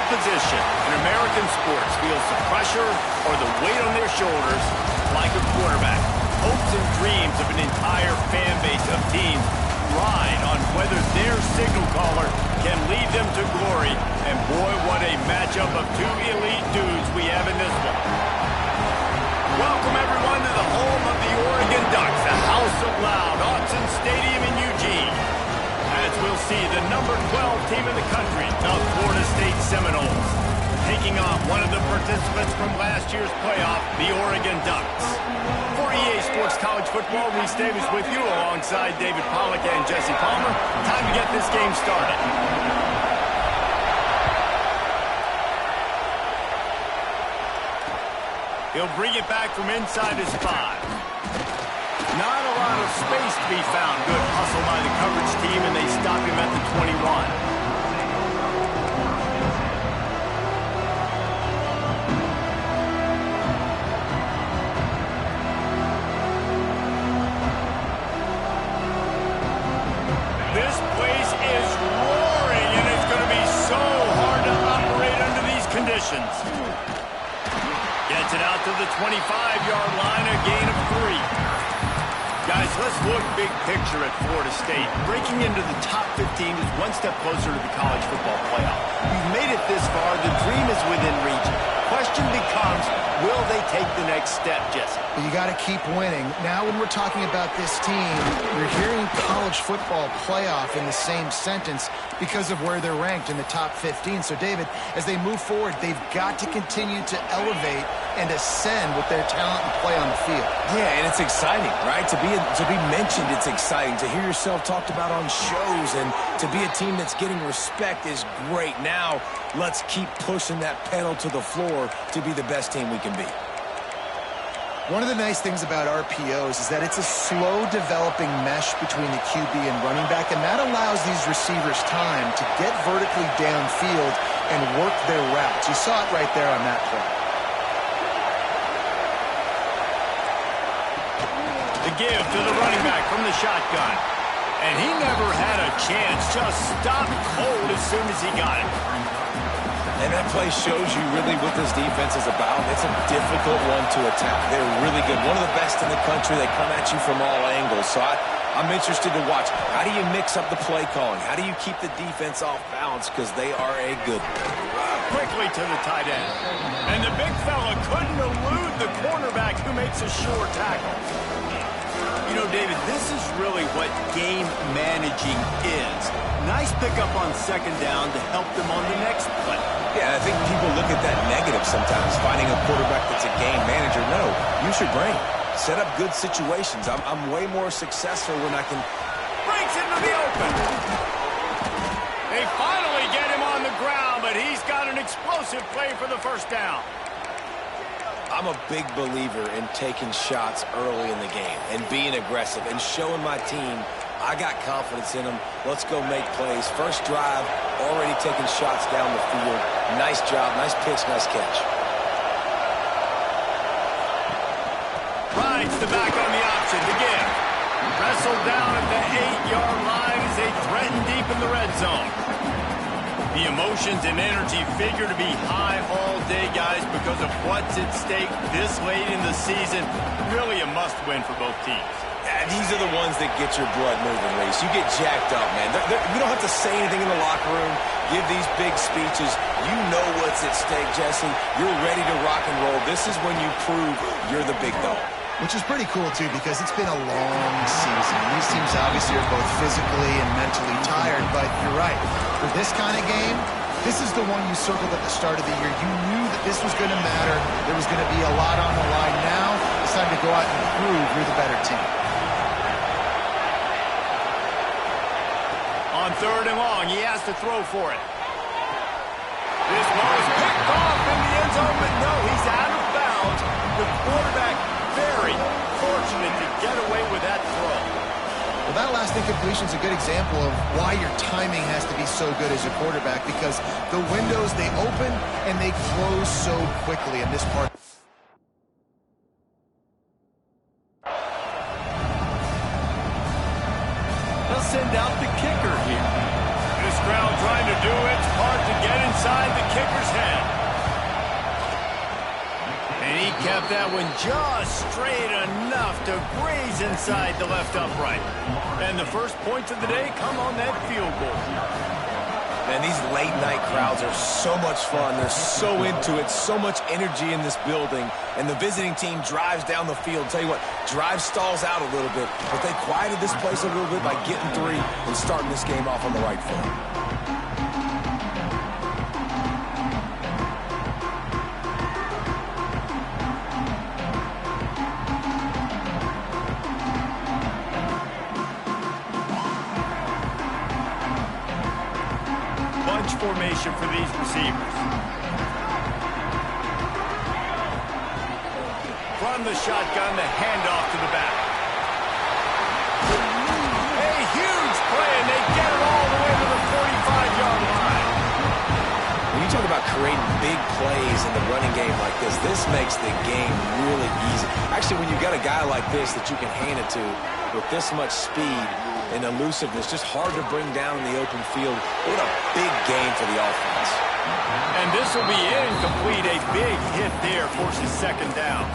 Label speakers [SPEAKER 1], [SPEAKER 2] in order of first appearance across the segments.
[SPEAKER 1] position in American sports feels the pressure or the weight on their shoulders like a quarterback. Hopes and dreams of an entire fan base of teams ride on whether their signal caller can lead them to glory. And boy, what a matchup of two elite dudes we have in this one. Welcome, everyone, to the home of the Oregon Ducks, the House of Loud, Autzen Stadium in Eugene. As we'll see, the number 12 team in the country, the Florida State Seminoles, taking on one of the participants from last year's playoff, the Oregon Ducks. For EA Sports College Football, Reese Davis with you alongside David Pollack and Jesse Palmer. Time to get this game started. He'll bring it back from inside his 5. Not a lot of space to be found. Good hustle by the coverage team, and they stop him at the 21. This place is roaring, and it's going to be so hard to operate under these conditions. Gets it out to the 25-yard line, a gain of 3. Guys, let's look big picture at Florida State. Breaking into the top 15 is one step closer to the college football playoff. You've made it this far. The dream is within reach. Question becomes, will they take the next step, Jesse?
[SPEAKER 2] Well, you got to keep winning. Now when we're talking about this team, you're hearing college football playoff in the same sentence because of where they're ranked in the top 15. So, David, as they move forward, they've got to continue to elevate and ascend with their talent and play on the field.
[SPEAKER 3] Yeah, and it's exciting, right? To be mentioned, it's exciting. To hear yourself talked about on shows and to be a team that's getting respect is great. Now, let's keep pushing that pedal to the floor to be the best team we can be.
[SPEAKER 2] One of the nice things about RPOs is that it's a slow developing mesh between the QB and running back, and that allows these receivers time to get vertically downfield and work their routes. You saw it right there on that play.
[SPEAKER 1] The give to the running back from the shotgun. And he never had a chance, just stopped cold as soon as he got it.
[SPEAKER 3] And that play shows you really what this defense is about. It's a difficult one to attack. They're really good. One of the best in the country. They come at you from all angles. So I'm interested to watch. How do you mix up the play calling? How do you keep the defense off balance? Because they are a good one.
[SPEAKER 1] Quickly to the tight end. And the big fella couldn't elude the cornerback who makes a sure tackle. You know, David, this is really what game managing is. Nice pickup on second down to help them on the next play.
[SPEAKER 3] Yeah, I think people look at that negative sometimes, finding a quarterback that's a game manager. No, use your brain. Set up good situations. I'm way more successful when I can...
[SPEAKER 1] Breaks into the open. They finally get him on the ground, but he's got an explosive play for the first down.
[SPEAKER 3] I'm a big believer in taking shots early in the game and being aggressive and showing my team I got confidence in them. Let's go make plays. First drive, already taking shots down the field. Nice job, nice pitch, nice catch.
[SPEAKER 1] Rides the back on the option to give. Wrestled down at the 8-yard line as they threaten deep in the red zone. The emotions and energy figure to be high all day, guys, because of what's at stake this late in the season. Really a must-win for both teams.
[SPEAKER 3] Yeah, these are the ones that get your blood moving, Reese. You get jacked up, man. You don't have to say anything in the locker room, give these big speeches. You know what's at stake, Jesse. You're ready to rock and roll. This is when you prove you're the big dog.
[SPEAKER 2] Which is pretty cool, too, because it's been a long season. These teams obviously are both physically and mentally tired, but you're right. For this kind of game, this is the one you circled at the start of the year. You knew that this was going to matter. There was going to be a lot on the line. Now it's time to go out and prove you're the better team.
[SPEAKER 1] On third and long, he has to throw for it. This ball is picked off in the end zone, but no, he's out of bounds. The quarterback very fortunate to get away with that throw.
[SPEAKER 2] Well, that last incompletion is a good example of why your timing has to be so good as a quarterback, because the windows, they open and they close so quickly in this part. They'll send out the kicker here.
[SPEAKER 1] This crowd trying to do its part to get inside the kicker's head. And he kept that one just straight enough to graze inside the left upright. And the first points of the day come on that field goal.
[SPEAKER 3] Man, these late-night crowds are so much fun. They're so into it, so much energy in this building. And the visiting team drives down the field. Tell you what, drive stalls out a little bit, but they quieted this place a little bit by getting 3 and starting this game off on the right foot.
[SPEAKER 1] Formation for these receivers. From the shotgun, the handoff to the back. A huge play, and they get it all the way to the 45-yard line.
[SPEAKER 3] When you talk about creating big plays in the running game like this makes the game really easy. Actually, when you've got a guy like this that you can hand it to with this much speed and elusiveness, just hard to bring down in the open field. What a big game for the offense.
[SPEAKER 1] And this will be incomplete. A big hit there forces second down.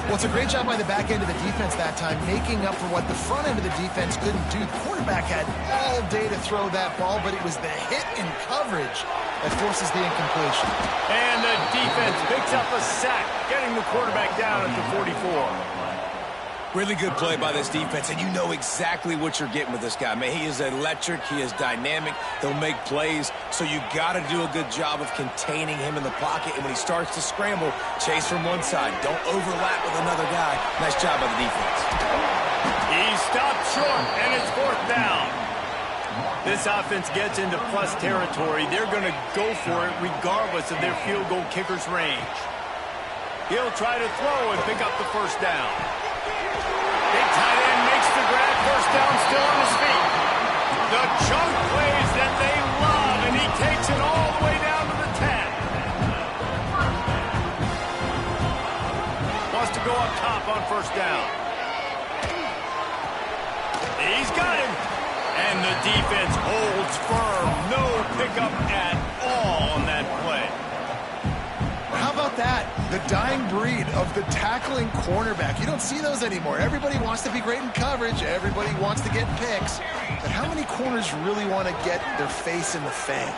[SPEAKER 2] Well, it's a great job by the back end of the defense that time, making up for what the front end of the defense couldn't do. The quarterback had all day to throw that ball, but it was the hit in coverage that forces the incompletion.
[SPEAKER 1] And the defense picks up a sack, getting the quarterback down at the 44.
[SPEAKER 3] Really good play by this defense, and you know exactly what you're getting with this guy. Man, he is electric. He is dynamic. He'll make plays, so you got to do a good job of containing him in the pocket. And when he starts to scramble, chase from one side. Don't overlap with another guy. Nice job by the defense.
[SPEAKER 1] He stopped short, and it's 4th down. This offense gets into plus territory. They're going to go for it regardless of their field goal kicker's range. He'll try to throw and pick up the first down. Big tight end makes the grab. First down, still on his feet. The chunk plays that they love, and he takes it all the way down to the 10. Wants to go up top on first down. He's got him. And the defense holds firm. No pickup at all on that play.
[SPEAKER 2] How about that? The dying breed of the tackling cornerback. You don't see those anymore. Everybody wants to be great in coverage. Everybody wants to get picks. But how many corners really want to get their face in the fan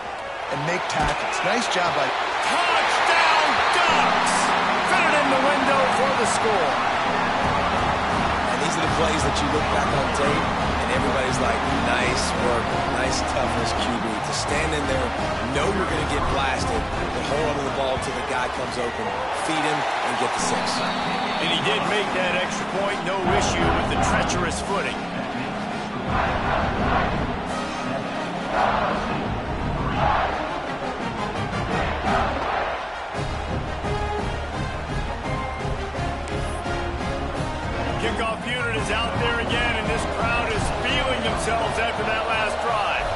[SPEAKER 2] and make tackles? Nice job by...
[SPEAKER 1] Touchdown, Ducks! Fit it in the window for the score.
[SPEAKER 3] And these are the plays that you look back on tape, and everybody's like, nice work, nice toughness, QB. To stand in there, know you're going to get blasted, to hold onto the ball until the guy comes open, feed him, and get the 6.
[SPEAKER 1] And he did make that extra point. No issue with the treacherous footing. Kickoff unit is out there again, and this crowd is feeling themselves after that last drive.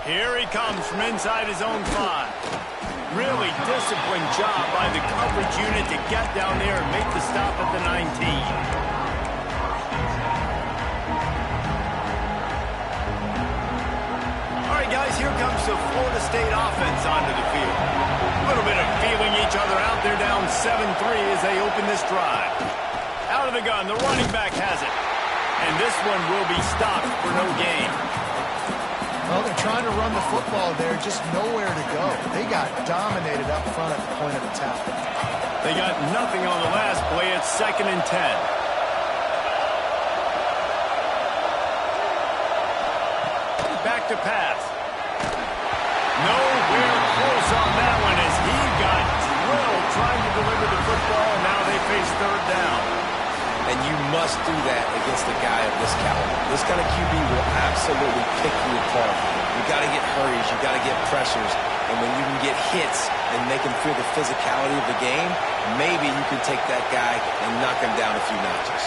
[SPEAKER 1] Here he comes from inside his own 5. Really disciplined job by the coverage unit to get down there and make the stop at the 19. All right, guys, here comes the Florida State offense onto the field. A little bit of feeling each other out. They're down 7-3 as they open this drive. Out of the gun, the running back has it. And this one will be stopped for no gain.
[SPEAKER 2] Well, they're trying to run the football there, just nowhere to go. They got dominated up front at the point of attack.
[SPEAKER 1] They got nothing on the last play. It's 2nd and 10. Back to pass. Nowhere close on that one as he got drilled trying to deliver the football, and now they face 3rd down.
[SPEAKER 3] And you must do that against a guy of this caliber. This kind of QB will absolutely pick you apart. You got to get hurries. You got to get pressures. And when you can get hits and make him feel the physicality of the game, maybe you can take that guy and knock him down a few notches.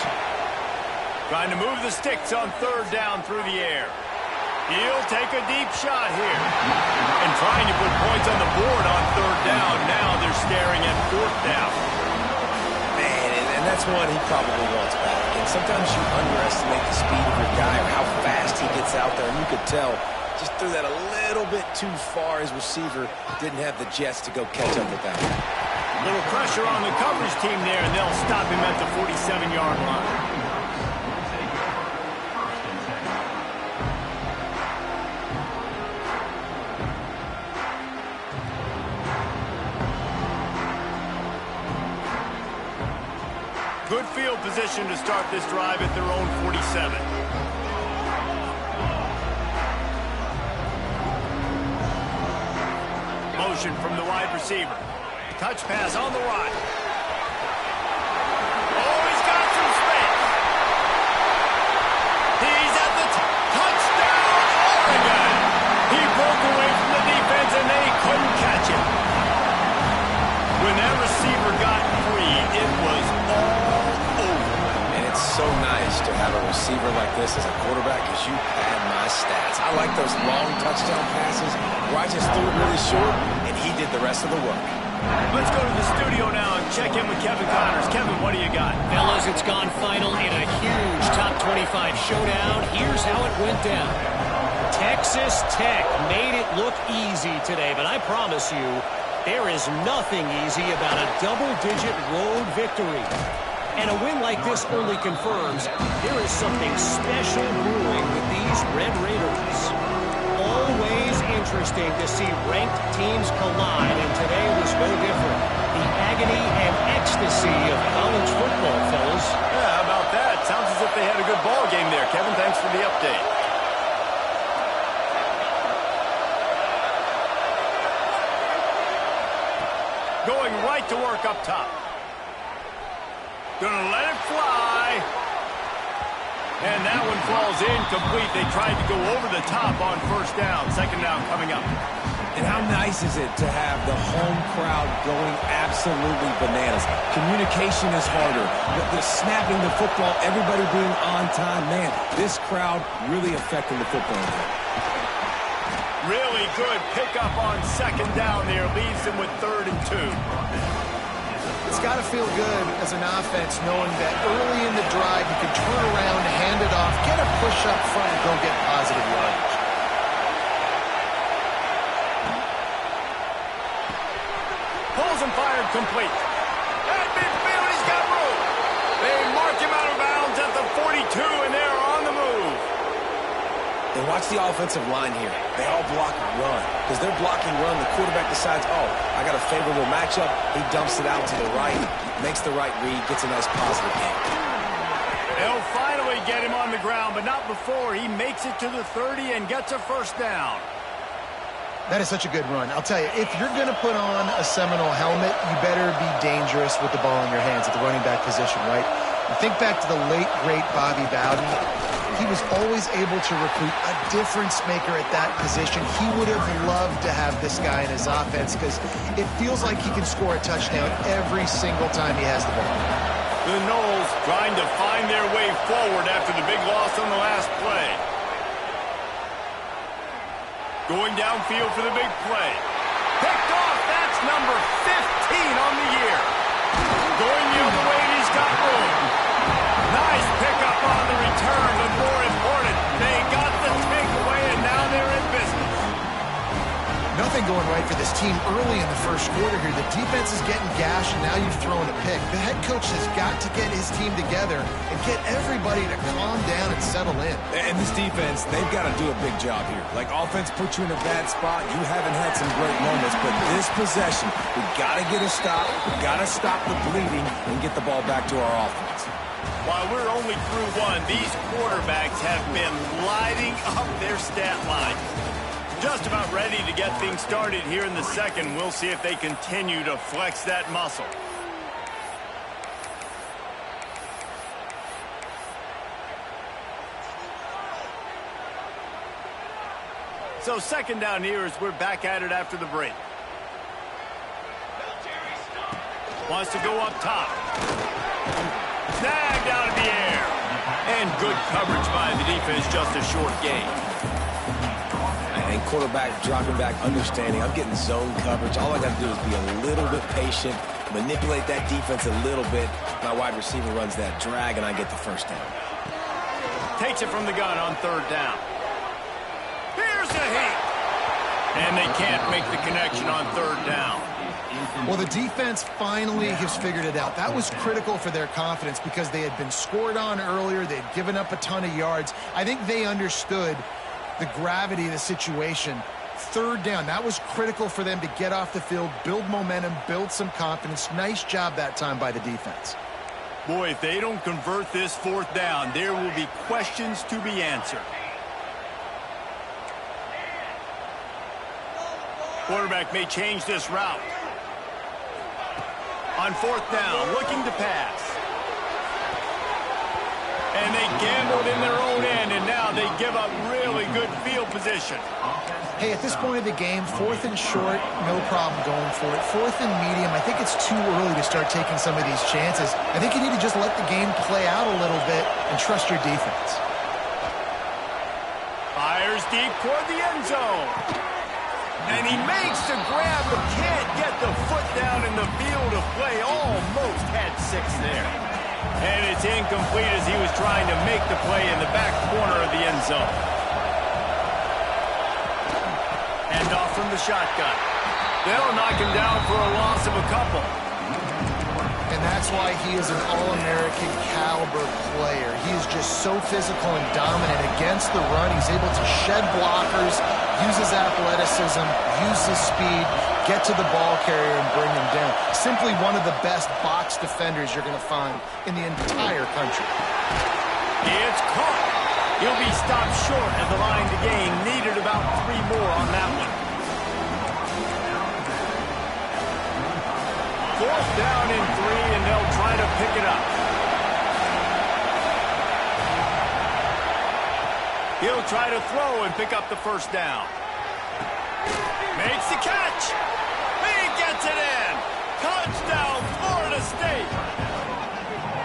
[SPEAKER 1] Trying to move the sticks on 3rd down through the air. He'll take a deep shot here. And trying to put points on the board on 3rd down. Now they're staring at 4th down.
[SPEAKER 3] Man, and that's one he probably wants back. And sometimes you underestimate the speed of your guy or how fast he gets pass out there, and you could tell just threw that a little bit too far. His receiver didn't have the jets to go catch up with that.
[SPEAKER 1] Little pressure on the coverage team there, and they'll stop him at the 47-yard line. Good field position to start this drive at their own 47. Motion from the wide receiver. Touch pass on the right. Oh, he's got some space. He's at the touchdown, Oregon. He broke away from the defense, and they couldn't catch him. When that receiver got free, it was all over.
[SPEAKER 3] And it's so nice to have a receiver like this as a quarterback because you pad my stats. I like those long touchdown passes where I just threw it really short, and he did the rest of the work.
[SPEAKER 1] Let's go to the studio now and check in with Kevin Connors. Kevin, what do you got?
[SPEAKER 4] Fellas, it's gone final in a huge top 25 showdown. Here's how it went down. Texas Tech made it look easy today, but I promise you, there is nothing easy about a double-digit road victory. And a win like this only confirms there is something special brewing with these Red Raiders. Always interesting to see ranked teams collide, and today was no different. The agony and ecstasy of college football, fellas.
[SPEAKER 1] Yeah, how about that? Sounds as if they had a good ball game there. Kevin, thanks for the update. Going right to work up top. Gonna let it fly. And that one falls incomplete. They tried to go over the top on first down. Second down coming up.
[SPEAKER 3] And how nice is it to have the home crowd going absolutely bananas? Communication is harder. The snapping the football, everybody being on time. Man, this crowd really affecting the football game.
[SPEAKER 1] Really good pickup on second down there. Leaves them with 3rd and 2.
[SPEAKER 2] It's got to feel good as an offense knowing that early in the drive you can turn around, hand it off, get a push up front, and go get positive yardage.
[SPEAKER 1] Pulls and fired complete. At midfield, he's got room. They mark him out of bounds at the 42, and they're on the move.
[SPEAKER 3] And watch the offensive line here. They all block run. Because they're blocking run, the quarterback decides, oh, I got a favorable matchup. He dumps it out to the right, makes the right read, gets a nice positive gain.
[SPEAKER 1] They'll finally get him on the ground, but not before he makes it to the 30 and gets a first down.
[SPEAKER 2] That is such a good run. I'll tell you, if you're going to put on a Seminole helmet, you better be dangerous with the ball in your hands at the running back position, right? You think back to the late, great Bobby Bowden. He was always able to recruit a difference maker at that position. He would have loved to have this guy in his offense because it feels like he can score a touchdown every single time he has the ball.
[SPEAKER 1] The Noles trying to find their way forward after the big loss on the last play. Going downfield for the big play. Picked off. That's number 15 on the year. Going the other way, and he's got room. Nice pickup on the return, but more important, they got the takeaway, and now they're in business.
[SPEAKER 2] Nothing going right for this team early in the first quarter here. The defense is getting gashed, and now you've thrown a pick. The head coach has got to get his team together and get everybody to calm down and settle in.
[SPEAKER 3] And this defense, they've got to do a big job here. Like, offense put you in a bad spot. You haven't had some great moments, but this possession, we got to get a stop. We got to stop the bleeding and get the ball back to our offense.
[SPEAKER 1] While we're only through one, these quarterbacks have been lighting up their stat line. Just about ready to get things started here in the second. We'll see if they continue to flex that muscle. So second down here as we're back at it after the break. Wants to go up top. Snagged out of the air. And good coverage by the defense, just a short gain.
[SPEAKER 3] And quarterback dropping back, understanding I'm getting zone coverage. All I got to do is be a little bit patient, manipulate that defense a little bit. My wide receiver runs that drag, and I get the first down.
[SPEAKER 1] Takes it from the gun on third down. Here's the heat. And they can't make the connection on third down.
[SPEAKER 2] Well, the defense finally has figured it out. That was critical for their confidence because they had been scored on earlier. They had given up a ton of yards. I think they understood the gravity of the situation. Third down, that was critical for them to get off the field, build momentum, build some confidence. Nice job that time by the defense.
[SPEAKER 1] Boy, if they don't convert this fourth down, there will be questions to be answered. Quarterback may change this route. On fourth down, looking to pass. And they gambled in their own end, and now they give up really good field position.
[SPEAKER 2] Hey, at this point of the game, fourth and short, no problem going for it. Fourth and medium, I think it's too early to start taking some of these chances. I think you need to just let the game play out a little bit and trust your defense.
[SPEAKER 1] Fires deep toward the end zone. And he makes the grab, but can't get the foot down in the field of play. Almost had 6 there. And it's incomplete as he was trying to make the play in the back corner of the end zone. And off from the shotgun. They'll knock him down for a loss of a couple.
[SPEAKER 2] And that's why he is an All-American caliber player. He is just so physical and dominant against the run. He's able to shed blockers, use his athleticism, use his speed, get to the ball carrier and bring him down. Simply one of the best box defenders you're going to find in the entire country.
[SPEAKER 1] It's caught. He'll be stopped short at the line to gain. Needed about 3 more on that one. Fourth down and 3, and they'll try to pick it up. He'll try to throw and pick up the first down. Makes the catch. He gets it in. Touchdown, Florida State.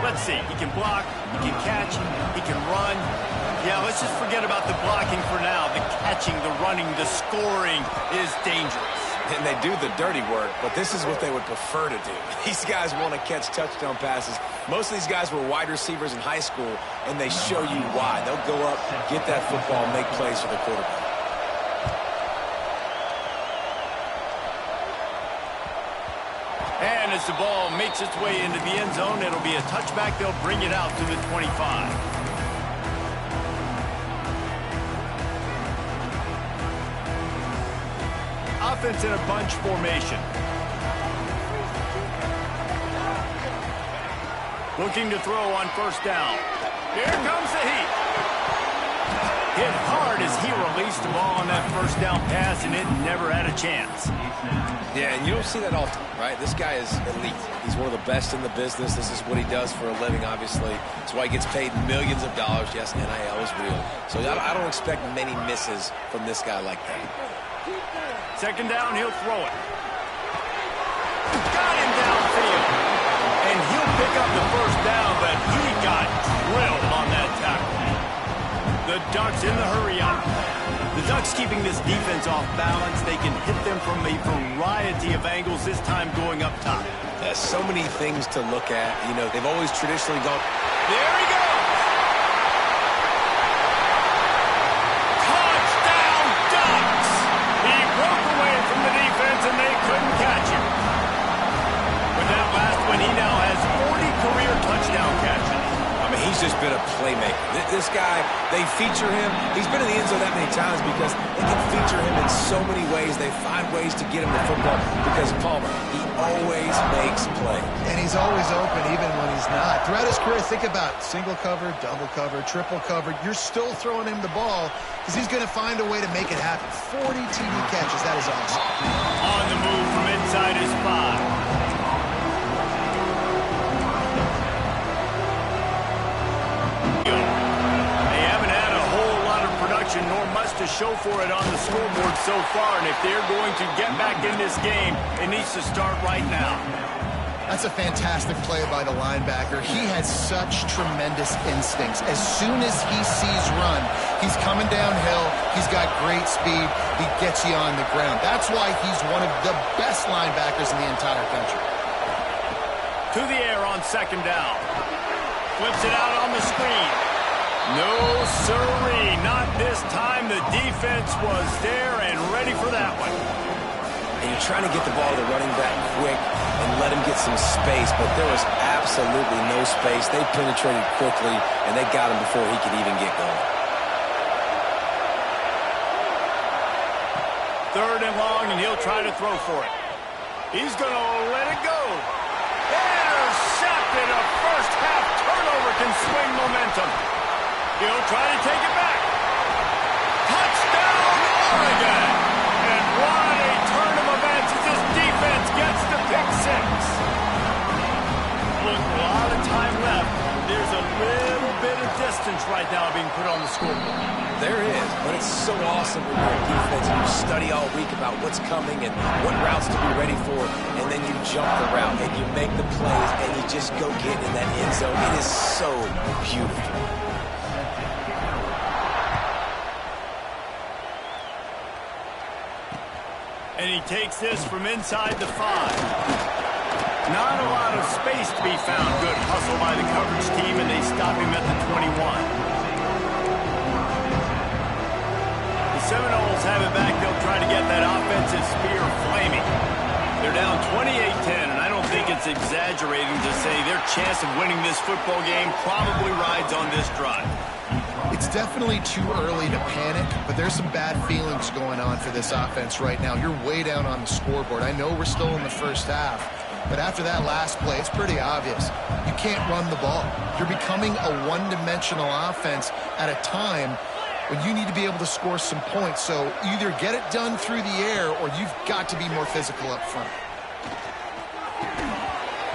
[SPEAKER 1] Let's see. He can block. He can catch. He can run. Yeah, let's just forget about the blocking for now. The catching, the running, the scoring is dangerous.
[SPEAKER 3] And they do the dirty work, but this is what they would prefer to do. These guys want to catch touchdown passes. Most of these guys were wide receivers in high school, and they show you why. They'll go up, get that football, and make plays for the quarterback.
[SPEAKER 1] And as the ball makes its way into the end zone, it'll be a touchback. They'll bring it out to the 25. Offense in a bunch formation. Looking to throw on first down. Here comes the heat. Hit hard as he released the ball on that first down pass, and it never had a chance.
[SPEAKER 3] Yeah, and you don't see that often, right? This guy is elite. He's one of the best in the business. This is what he does for a living, obviously. That's why he gets paid millions of dollars. Yes, NIL is real. So I don't expect many misses from this guy like that.
[SPEAKER 1] Second down, he'll throw it. Got him downfield. And he'll pick up the first down, but he got drilled on that tackle. The Ducks in the hurry-up. The Ducks keeping this defense off balance. They can hit them from a variety of angles, this time going up top.
[SPEAKER 3] There's so many things to look at. You know, they've always traditionally gone.
[SPEAKER 1] There he goes. Touchdown, Ducks. He broke away from the defense, and they couldn't catch him. With that last one, he now has 40 career touchdown catches.
[SPEAKER 3] I mean, he's just been a playmaker. This guy, they feature him. He's been in the end zone that many times because they can feature him in so many ways. They find ways to get him the football because Palmer, he always makes plays.
[SPEAKER 2] And he's always open even when he's not. Throughout his career, think about single cover, double cover, triple cover. You're still throwing him the ball because he's going to find a way to make it happen. 40 TD catches. That is awesome.
[SPEAKER 1] On the move from inside his 5. Nor much to show for it on the scoreboard so far, and if they're going to get back in this game, it needs to start right now.
[SPEAKER 2] That's a fantastic play by the linebacker. He has such tremendous instincts. As soon as he sees run, he's coming downhill. He's got great speed. He gets you on the ground. That's why he's one of the best linebackers in the entire country.
[SPEAKER 1] To the air on second down. Flips it out on the screen. No, sirree, not this This time the defense was there and ready for that one.
[SPEAKER 3] And you're trying to get the ball to the running back quick and let him get some space, but there was absolutely no space. They penetrated quickly, and they got him before he could even get going.
[SPEAKER 1] 3rd and long, and he'll try to throw for it. He's going to let it go. Intercepted. A first-half turnover can swing momentum. He'll try to take it back. Touchdown, Oregon! And what a turn of events as this defense gets the pick 6. Look, a lot of time left. There's a little bit of distance right now being put on the scoreboard.
[SPEAKER 3] There is, but it's so awesome when you're a defense and you study all week about what's coming and what routes to be ready for, and then you jump the route and you make the plays and you just go get in that end zone. It is so beautiful.
[SPEAKER 1] And he takes this from inside the 5. Not a lot of space to be found. Good hustle by the coverage team, and they stop him at the 21. The Seminoles have it back. They'll try to get that offensive spear flaming. They're down 28-10, and I don't think it's exaggerating to say their chance of winning this football game probably rides on this drive.
[SPEAKER 2] It's definitely too early to panic, but there's some bad feelings going on for this offense right now. You're way down on the scoreboard. I know we're still in the first half, but after that last play, it's pretty obvious. You can't run the ball. You're becoming a one-dimensional offense at a time when you need to be able to score some points. So either get it done through the air or you've got to be more physical up front.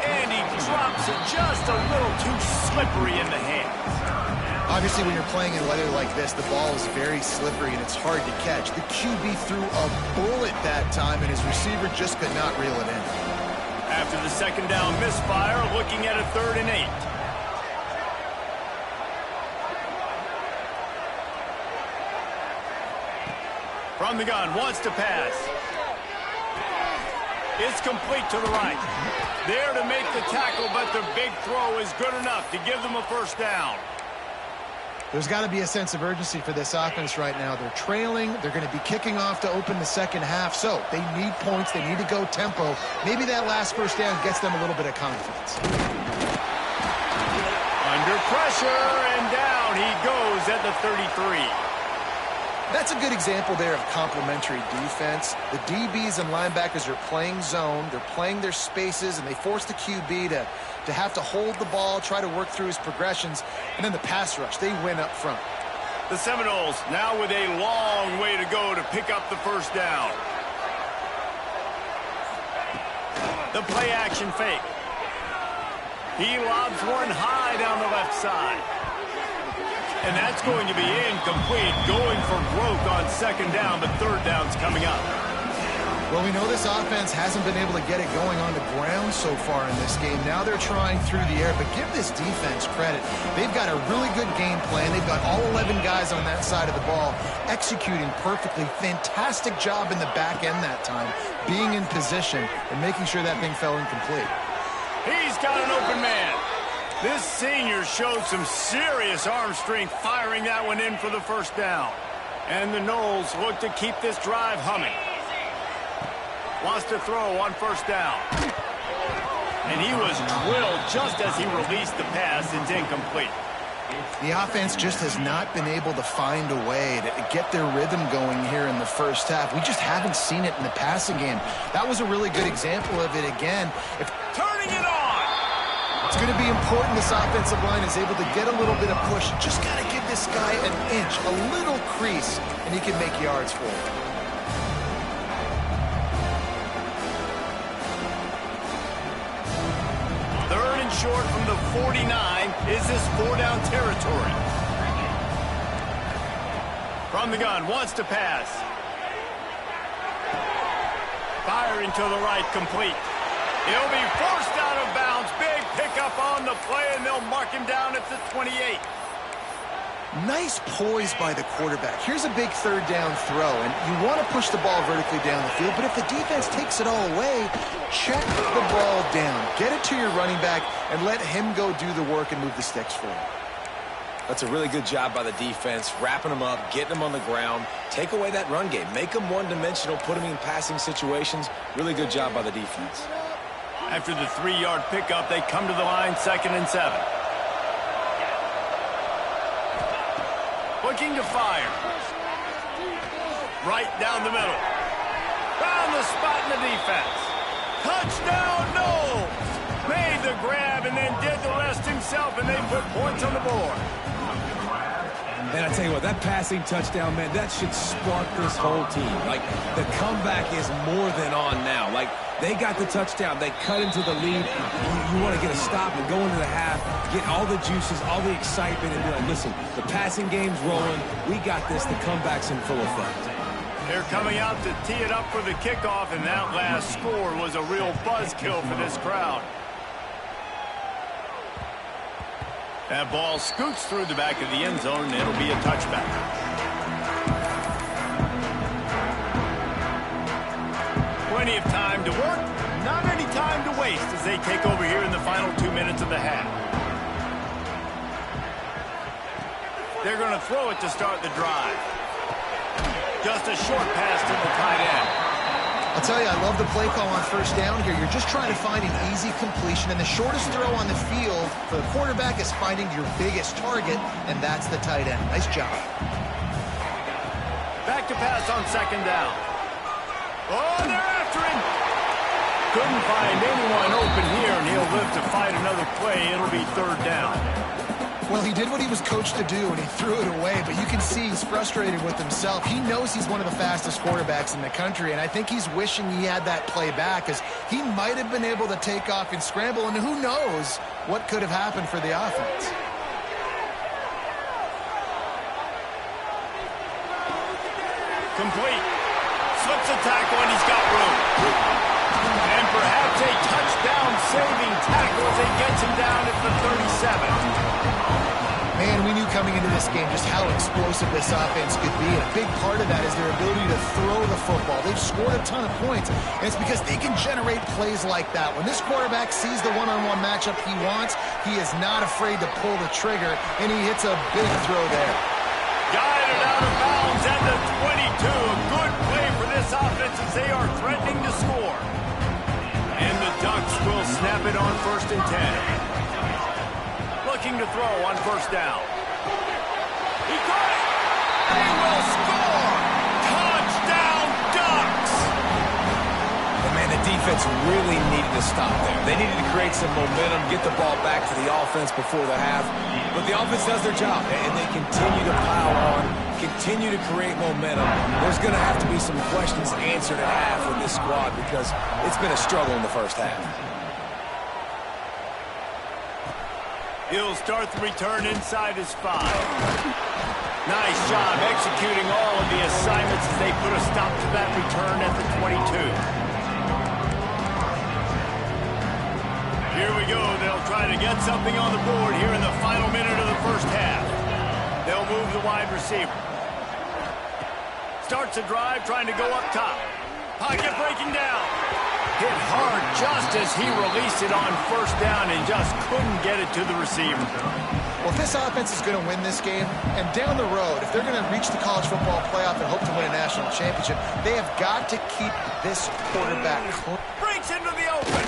[SPEAKER 1] And he drops it just a little too slippery in the hands.
[SPEAKER 2] Obviously, when you're playing in weather like this, the ball is very slippery and it's hard to catch. The QB threw a bullet that time, and his receiver just could not reel it in.
[SPEAKER 1] After the 2nd down misfire, looking at a 3rd and 8. From the gun, wants to pass. It's complete to the right. There to make the tackle, but the big throw is good enough to give them a 1st down.
[SPEAKER 2] There's got to be a sense of urgency for this offense right now. They're trailing. They're going to be kicking off to open the 2nd half. So they need points. They need to go tempo. Maybe that last 1st down gets them a little bit of confidence.
[SPEAKER 1] Under pressure, and down he goes at the 33.
[SPEAKER 2] That's a good example there of complementary defense. The DBs and linebackers are playing zone. They're playing their spaces, and they force the QB to have to hold the ball, try to work through his progressions, and then the pass rush, they win up front.
[SPEAKER 1] The Seminoles now with a long way to go to pick up the 1st down. The play action fake. He lobs one high down the left side. And that's going to be incomplete, going for broke on 2nd down, but 3rd down's coming up.
[SPEAKER 2] Well, we know this offense hasn't been able to get it going on the ground so far in this game. Now they're trying through the air, but give this defense credit. They've got a really good game plan. They've got all 11 guys on that side of the ball executing perfectly. Fantastic job in the back end that time, being in position and making sure that thing fell incomplete.
[SPEAKER 1] He's got an open man. This senior showed some serious arm strength firing that one in for the 1st down. And the Noles look to keep this drive humming. Wants to throw on 1st down. And he was drilled just as he released the pass. It's incomplete.
[SPEAKER 2] The offense just has not been able to find a way to get their rhythm going here in the 1st half. We just haven't seen it in the passing game. That was a really good example of it again.
[SPEAKER 1] Turning it on!
[SPEAKER 2] It's going to be important this offensive line is able to get a little bit of push. Just got to give this guy an inch, a little crease, and he can make yards for it.
[SPEAKER 1] Short from the 49. Is this 4-down territory? From the gun, wants to pass. Firing to the right, complete. He'll be forced out of bounds. Big pickup on the play, and they'll mark him down at the 28.
[SPEAKER 2] Nice poise by the quarterback. Here's a big 3rd down throw, and you want to push the ball vertically down the field, but if the defense takes it all away, check the ball down. Get it to your running back and let him go do the work and move the sticks for you.
[SPEAKER 3] That's a really good job by the defense, wrapping them up, getting them on the ground. Take away that run game. Make them one-dimensional, put them in passing situations. Really good job by the defense.
[SPEAKER 1] After the 3-yard pickup, they come to the line, 2nd and 7. Looking to fire. Right down the middle. Found the spot in the defense. Touchdown, no! Made the grab and then did the rest himself, and they put points on the board.
[SPEAKER 3] Man, I tell you what, that passing touchdown, man, that should spark this whole team. Like, the comeback is more than on now. Like, they got the touchdown. They cut into the lead. You want to get a stop and go into the half, get all the juices, all the excitement, and be like, listen, the passing game's rolling. We got this. The comeback's in full effect.
[SPEAKER 1] They're coming out to tee it up for the kickoff, and that last score was a real buzzkill for this crowd. That ball scoots through the back of the end zone, and it'll be a touchback. Plenty of time to work, not any time to waste as they take over here in the final 2 minutes of the half. They're going to throw it to start the drive. Just a short pass to the tight end.
[SPEAKER 2] I'll tell you, I love the play call on first down here. You're just trying to find an easy completion, and the shortest throw on the field for the quarterback is finding your biggest target, and that's the tight end. Nice job.
[SPEAKER 1] Back to pass on 2nd down. Oh, they're after him. Couldn't find anyone open here, and he'll live to fight another play. It'll be 3rd down.
[SPEAKER 2] Well, he did what he was coached to do, and he threw it away, but you can see he's frustrated with himself. He knows he's one of the fastest quarterbacks in the country, and I think he's wishing he had that play back, because he might have been able to take off and scramble, and who knows what could have happened for the offense.
[SPEAKER 1] Complete. Slips a tackle, and he's got room. And perhaps a touchdown-saving tackle as he gets him down at the 37.
[SPEAKER 2] Man, we knew coming into this game just how explosive this offense could be, and a big part of that is their ability to throw the football. They've scored a ton of points, and it's because they can generate plays like that. When this quarterback sees the one-on-one matchup he wants, he is not afraid to pull the trigger, and he hits a big throw there.
[SPEAKER 1] Guided out of bounds at the 22. A good play for this offense as they are threatening to score. And the Ducks will snap it on 1st and 10. Looking to throw on 1st down. He got it! They will score! Touchdown, Ducks!
[SPEAKER 3] And man, the defense really needed to stop there. They needed to create some momentum, get the ball back to the offense before the half. But the offense does their job, and they continue to pile on, continue to create momentum. There's going to have to be some questions answered at half with this squad because it's been a struggle in the first half.
[SPEAKER 1] He'll start the return inside his 5. Nice job executing all of the assignments as they put a stop to that return at the 22. Here we go. They'll try to get something on the board here in the final minute of the first half. They'll move the wide receiver. Starts a drive trying to go up top. Pocket breaking down. Hit hard just as he released it on 1st down and just couldn't get it to the receiver.
[SPEAKER 2] Well, if this offense is going to win this game, and down the road, if they're going to reach the college football playoff and hope to win a national championship, they have got to keep this quarterback close.
[SPEAKER 1] Breaks into the open.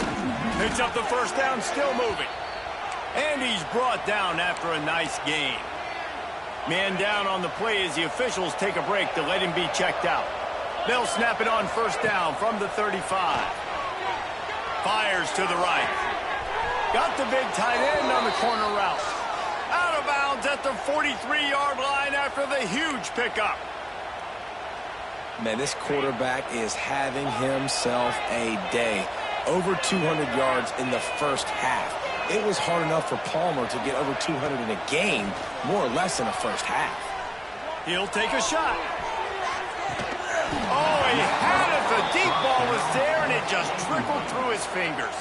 [SPEAKER 1] Picks up the 1st down, still moving. And he's brought down after a nice gain. Man down on the play as the officials take a break to let him be checked out. They'll snap it on 1st down from the 35. Fires to the right. Got the big tight end on the corner route. Out of bounds at the 43-yard line after the huge pickup.
[SPEAKER 3] Man, this quarterback is having himself a day. Over 200 yards in the first half. It was hard enough for Palmer to get over 200 in a game, more or less in the first half.
[SPEAKER 1] He'll take a shot. Oh, he had it. The deep ball was there, and it just trickled through his fingers.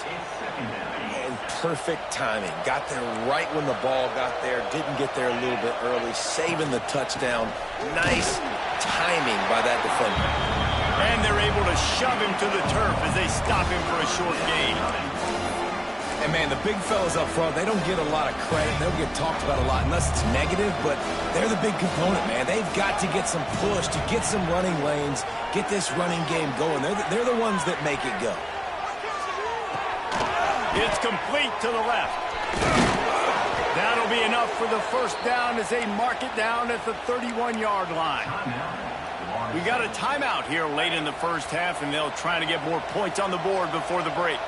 [SPEAKER 3] And perfect timing. Got there right when the ball got there. Didn't get there a little bit early. Saving the touchdown. Nice timing by that defender.
[SPEAKER 1] And they're able to shove him to the turf as they stop him for a short gain.
[SPEAKER 3] And, man, the big fellas up front, they don't get a lot of credit. They don't get talked about a lot unless it's negative, but they're the big component, man. They've got to get some push, to get some running lanes, get this running game going. They're the ones that make it go.
[SPEAKER 1] It's complete to the left. That'll be enough for the first down as they mark it down at the 31-yard line. We got a timeout here late in the first half, and they'll try to get more points on the board before the break.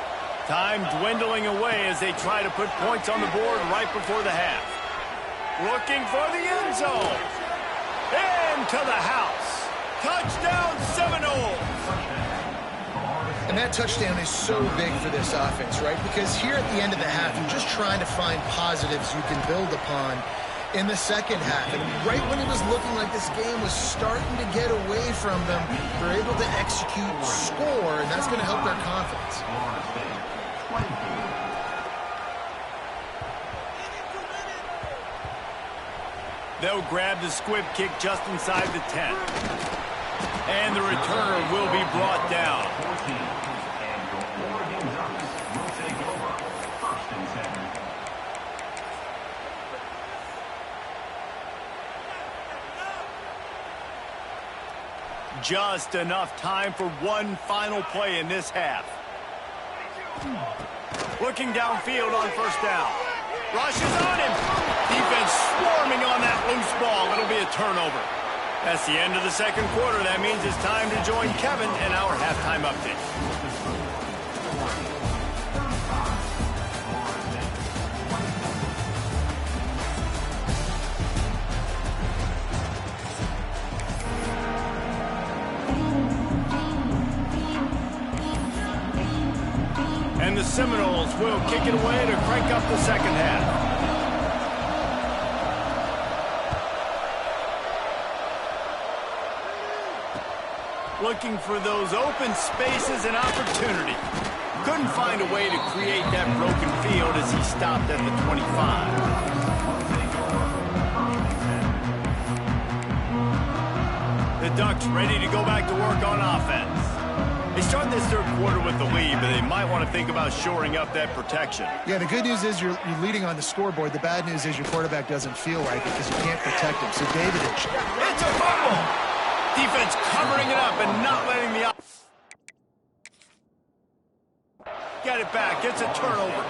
[SPEAKER 1] Time dwindling away as they try to put points on the board right before the half. Looking for the end zone. Into the house. Touchdown Seminoles.
[SPEAKER 2] And that touchdown is so big for this offense, right? Because here at the end of the half, you're just trying to find positives you can build upon in the second half. And right when it was looking like this game was starting to get away from them, they're able to execute, score, and that's going to help their confidence.
[SPEAKER 1] They'll grab the squib kick just inside the 10. And the returner will be brought down. Just enough time for one final play in this half. Looking downfield on first down. Rushes on him. Defense swarming on that loose ball. It'll be a turnover. That's the end of the second quarter. That means it's time to join Kevin in our halftime update. And the Seminoles will kick it away to crank up the second half. Looking for those open spaces and opportunity. Couldn't find a way to create that broken field as he stopped at the 25. The Ducks ready to go back to work on offense. They start this third quarter with the lead, but they might want to think about shoring up that protection.
[SPEAKER 2] Yeah, the good news is you're leading on the scoreboard. The bad news is your quarterback doesn't feel like it because you can't protect him. So David, it's
[SPEAKER 1] a fumble. Defense covering it up and not letting the get it back. It's a turnover.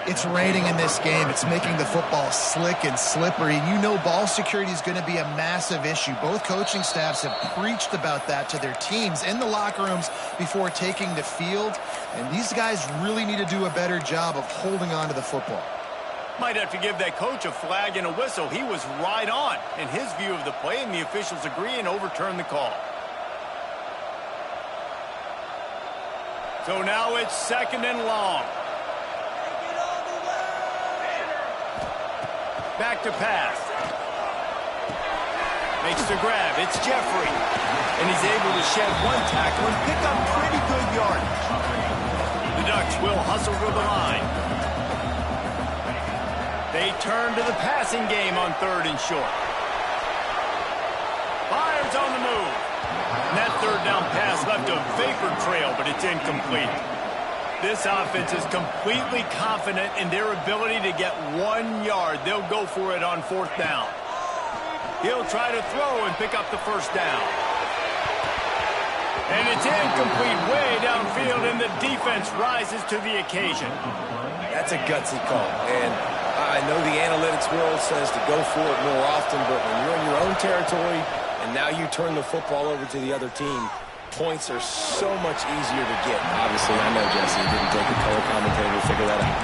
[SPEAKER 2] It's raining in this game. It's making the football slick and slippery. You know ball security is going to be a massive issue. Both coaching staffs have preached about that to their teams in the locker rooms before taking the field. And these guys really need to do a better job of holding on to the football.
[SPEAKER 1] Might have to give that coach a flag and a whistle. He was right on in his view of the play, and the officials agree and overturn the call. So now it's second and long. Back to pass. Makes the grab. It's Jeffrey. And he's able to shed one tackle and pick up pretty good yardage. The Ducks will hustle to the line. They turn to the passing game on third and short. Fires on the move. And that third down pass left a vapor trail, but it's incomplete. This offense is completely confident in their ability to get 1 yard. They'll go for it on fourth down. He'll try to throw and pick up the first down. And it's incomplete way downfield, and the defense rises to the occasion.
[SPEAKER 3] That's a gutsy call, and I know the analytics world says to go for it more often, but when you're in your own territory and now you turn the football over to the other team, points are so much easier to get. Obviously, I know, Jesse, it didn't take a color commentator to figure that out.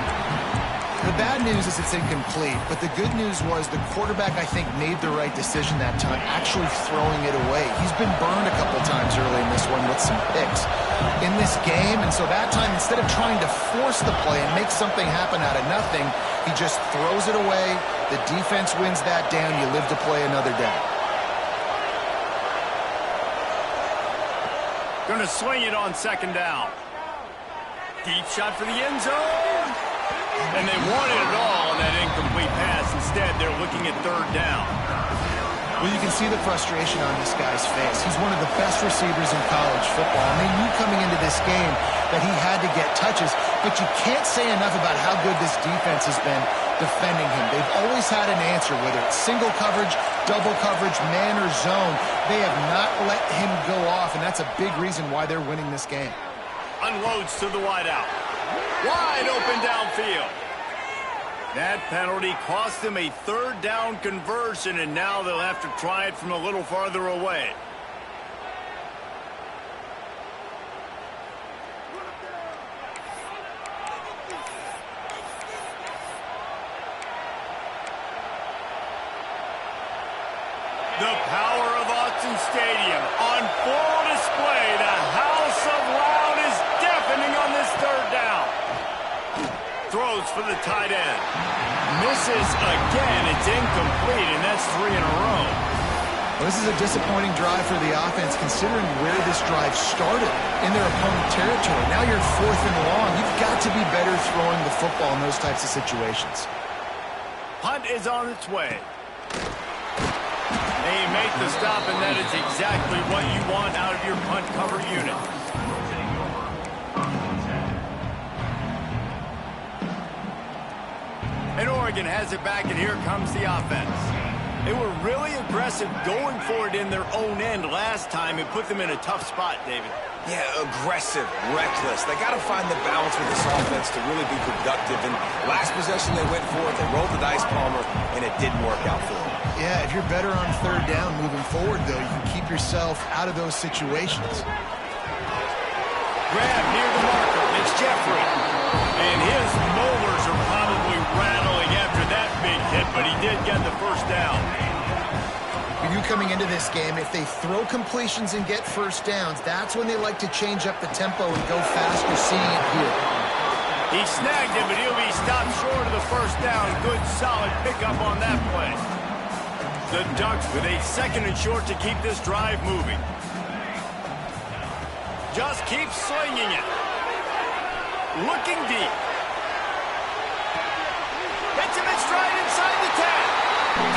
[SPEAKER 2] The bad news is it's incomplete, but the good news was the quarterback, I think, made the right decision that time, actually throwing it away. He's been burned a couple times early in this one with some picks in this game, and so that time, instead of trying to force the play and make something happen out of nothing, he just throws it away. The defense wins that down. You live to play another day.
[SPEAKER 1] Going to swing it on second down. Deep shot for the end zone. And they wanted it all on that incomplete pass. Instead, they're looking at third down.
[SPEAKER 2] Well, you can see the frustration on this guy's face. He's one of the best receivers in college football, and they knew coming into this game that he had to get touches, but you can't say enough about how good this defense has been defending him. They've always had an answer, whether it's single coverage, double coverage, man or zone. They have not let him go off, and that's a big reason why they're winning this game.
[SPEAKER 1] Unloads to the wideout. Wide open downfield. That penalty cost them a third down conversion, and now they'll have to try it from a little farther away. The power of Autzen Stadium on full display. The house of loud is deafening on this third down. Throws for the tight end. Misses again. It's incomplete, and that's 3 in a row.
[SPEAKER 2] Well, this is a disappointing drive for the offense, considering where this drive started in their opponent territory. Now you're 4th and long. You've got to be better throwing the football in those types of situations.
[SPEAKER 1] Punt is on its way. They make the stop, and that is exactly what you want out of your punt cover unit. And Oregon has it back, and here comes the offense. They were really aggressive going for it in their own end last time and put them in a tough spot, David.
[SPEAKER 3] Yeah, aggressive, reckless. They got to find the balance with this offense to really be productive. And last possession they went for it, they rolled the dice, Palmer, and it didn't work out for them.
[SPEAKER 2] Yeah, if you're better on third down moving forward, though, you can keep yourself out of those situations.
[SPEAKER 1] Grab near the marker. It's Jeffrey. And his molars are probably rattling after that big hit, but he did get the first down.
[SPEAKER 2] For you coming into this game, if they throw completions and get first downs, that's when they like to change up the tempo and go faster, seeing it here.
[SPEAKER 1] He snagged him, but he'll be stopped short of the first down. Good, solid pickup on that play. The Ducks with a 2nd and short to keep this drive moving. Just keep slinging it. Looking deep. Hits him in stride inside the 10.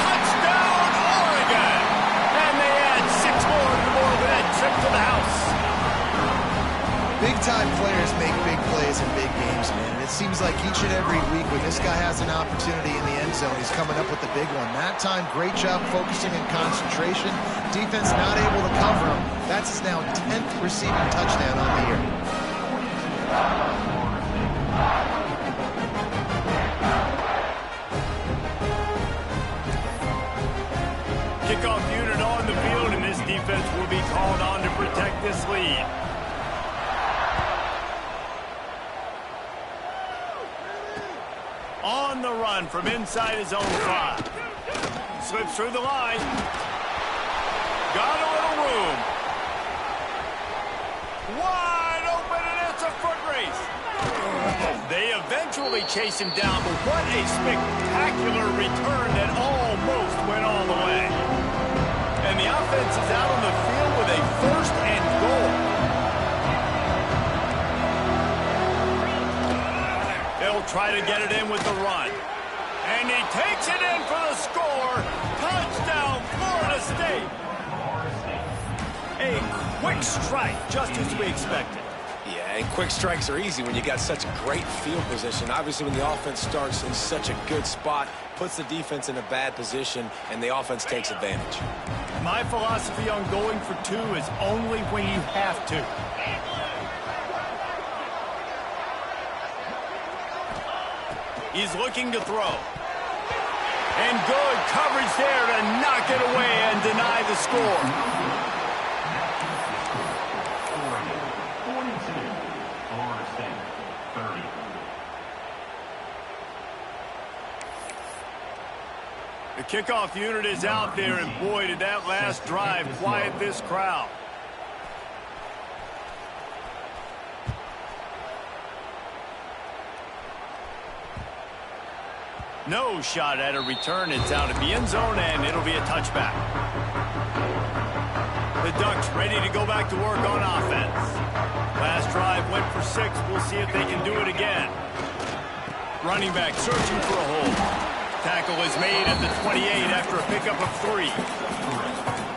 [SPEAKER 1] Touchdown, Oregon. And they add 6 more to the board with that trip to the house.
[SPEAKER 2] Big-time players make big plays in big games, man. It seems like each and every week when this guy has an opportunity in the end zone, he's coming up with the big one. That time, great job focusing and concentration. Defense not able to cover him. That's his now 10th receiving touchdown on the year.
[SPEAKER 1] Kickoff unit on the field, and this defense will be called on to protect this lead. On the run from inside his own 5. Slips through the line. Got a little room. Wide open, and it's a foot race. They eventually chase him down, but what a spectacular return that almost went all the way. And the offense is out on the field with a 1st and goal. They'll try to get it in with the run. And he takes it in for the score. Touchdown, Florida State. A quick strike, just as we expected.
[SPEAKER 3] Yeah, and quick strikes are easy when you got such a great field position. Obviously, when the offense starts in such a good spot, puts the defense in a bad position, and the offense takes advantage.
[SPEAKER 1] My philosophy on going for 2 is only when you have to. He's looking to throw. And good coverage there to knock it away and deny the score. The kickoff unit is out there, and boy, did that last drive quiet this crowd. No shot at a return. It's out of the end zone, and it'll be a touchback. The Ducks ready to go back to work on offense. Last drive went for 6. We'll see if they can do it again. Running back searching for a hole. Tackle is made at the 28 after a pickup of 3.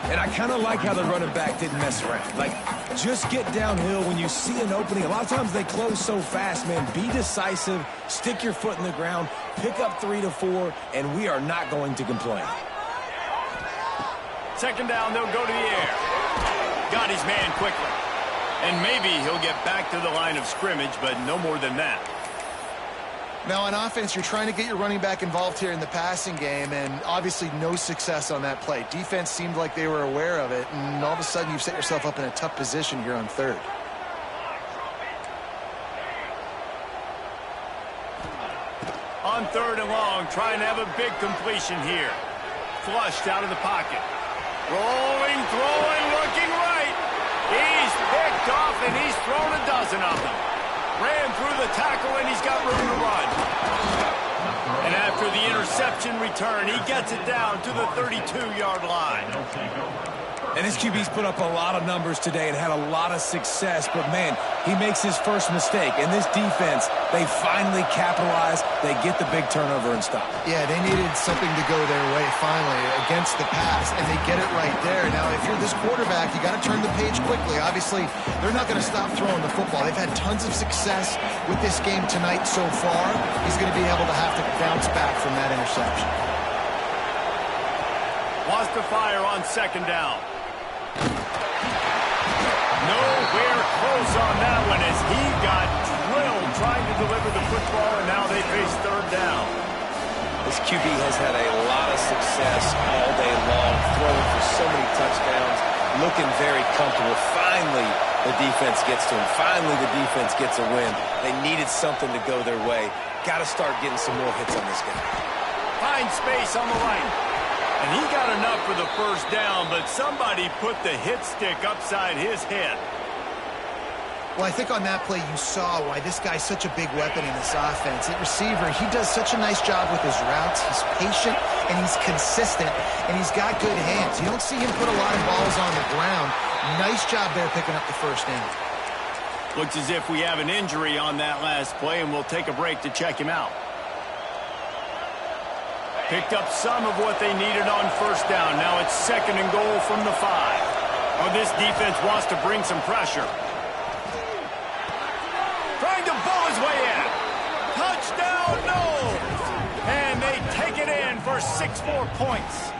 [SPEAKER 3] And I kind of like how the running back didn't mess around. Like, just get downhill when you see an opening. A lot of times they close so fast, man. Be decisive, stick your foot in the ground, pick up 3 to 4, and we are not going to complain.
[SPEAKER 1] Second down, they'll go to the air. Got his man quickly. And maybe he'll get back to the line of scrimmage, but no more than that.
[SPEAKER 2] Now, on offense, you're trying to get your running back involved here in the passing game, and obviously no success on that play. Defense seemed like they were aware of it, and all of a sudden you've set yourself up in a tough position here on third.
[SPEAKER 1] On third and long, trying to have a big completion here. Flushed out of the pocket. Rolling, throwing, looking right. He's picked off, and he's thrown a dozen of them. Ran through the tackle, and he's got room to run. And after the interception return, he gets it down to the 32-yard line.
[SPEAKER 3] And his QB's put up a lot of numbers today and had a lot of success, but, man, he makes his first mistake. And this defense, they finally capitalize. They get the big turnover and stop.
[SPEAKER 2] Yeah, they needed something to go their way finally against the pass, and they get it right there. Now, if you're this quarterback, you got to turn the page quickly. Obviously, they're not going to stop throwing the football. They've had tons of success with this game tonight so far. He's going to be able to have to bounce back from that interception.
[SPEAKER 1] Wants to fire on second down. Nowhere close on that one as he got drilled trying to deliver the football, and now they face third down.
[SPEAKER 3] This QB has had a lot of success all day long, throwing for so many touchdowns, looking very comfortable. Finally, the defense gets to him. Finally, the defense gets a win. They needed something to go their way. Got to start getting some more hits on this guy.
[SPEAKER 1] Finds space on the right. And he got enough for the first down, but somebody put the hit stick upside his head.
[SPEAKER 2] Well, I think on that play you saw why this guy's such a big weapon in this offense. At receiver, he does such a nice job with his routes. He's patient, and he's consistent, and he's got good hands. You don't see him put a lot of balls on the ground. Nice job there picking up the first down.
[SPEAKER 1] Looks as if we have an injury on that last play, and we'll take a break to check him out. Picked up some of what they needed on first down. Now it's second and goal from the 5. Oh, this defense wants to bring some pressure. Trying to bull his way in. Touchdown, no! And they take it in for 6 more points.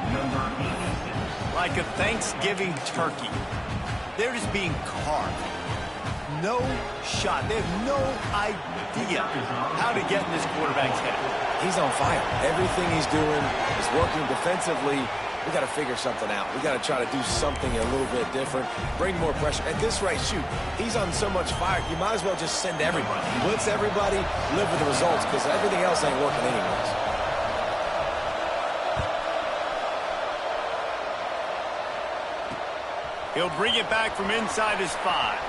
[SPEAKER 1] Like a Thanksgiving turkey. They're just being carved. No shot. They have no idea how to get in this quarterback's head.
[SPEAKER 3] He's on fire. Everything he's doing is working defensively. We got to figure something out. We got to try to do something a little bit different, bring more pressure. At this rate, shoot, he's on so much fire, you might as well just send everybody. Blitz everybody, live with the results, because everything else ain't working anyways.
[SPEAKER 1] He'll bring it back from inside his 5.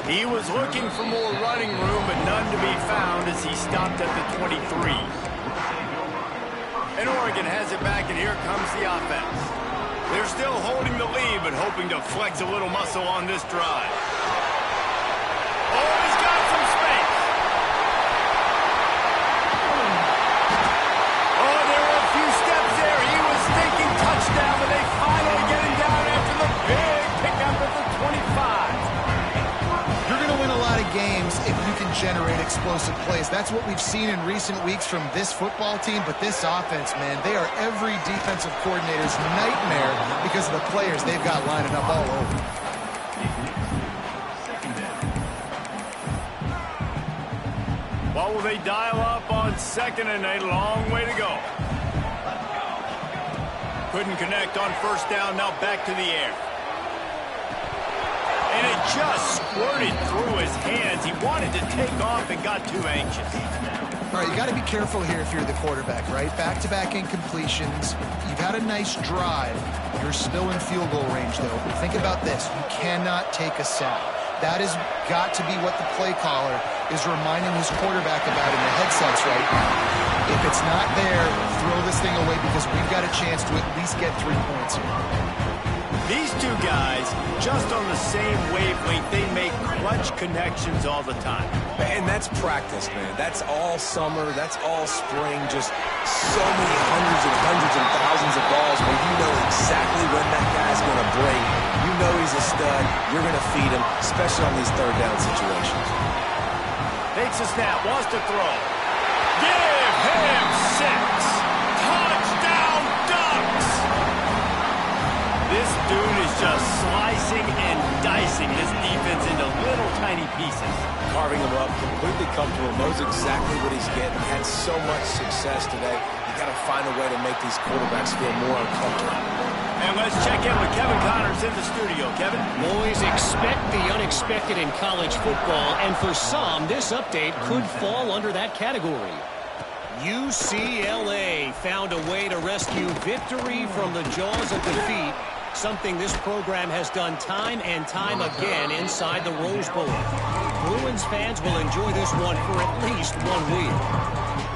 [SPEAKER 1] He was looking for more running room, but none to be found as he stopped at the 23. And Oregon has it back, and here comes the offense. They're still holding the lead, but hoping to flex a little muscle on this drive. Oh, he's got some space. Oh, there were a few steps there. He was thinking touchdown, but they finally get him down after the big pickup at the 25.
[SPEAKER 2] You're going to win a lot of games if you can generate explosive plays. That's what we've seen in recent weeks from this football team, but this offense, man, they are every defensive coordinator's nightmare because of the players they've got lining up all over.
[SPEAKER 1] What will they dial up on second, and a long way to go. Couldn't connect on first down, now back to the air. And it just squirted through his hands. He wanted to take off and got too anxious.
[SPEAKER 2] All right, you got to be careful here if you're the quarterback, right? Back-to-back incompletions. You've had a nice drive. You're still in field goal range, though. Think about this. You cannot take a sack. That has got to be what the play caller is reminding his quarterback about in the headsets right now. If it's not there, throw this thing away because we've got a chance to at least get 3 points here.
[SPEAKER 1] These two guys, just on the same wavelength, they make clutch connections all the time.
[SPEAKER 3] And that's practice, man. That's all summer. That's all spring. Just so many hundreds and thousands of balls where you know exactly when that guy's going to break. You know he's a stud. You're going to feed him, especially on these third down situations.
[SPEAKER 1] Takes a snap, wants to throw. Give him 6. Touchdown, Ducks! This dude is just slicing and dicing his defense into little tiny pieces.
[SPEAKER 3] Carving him up, completely comfortable, knows exactly what he's getting. Had so much success today. You got to find a way to make these quarterbacks feel more uncomfortable.
[SPEAKER 1] And let's check in with Kevin Connors in the studio. Kevin?
[SPEAKER 4] Boys, expect the unexpected in college football, and for some, this update could fall under that category. UCLA found a way to rescue victory from the jaws of defeat, something this program has done time and time again inside the Rose Bowl. Bruins fans will enjoy this one for at least 1 week.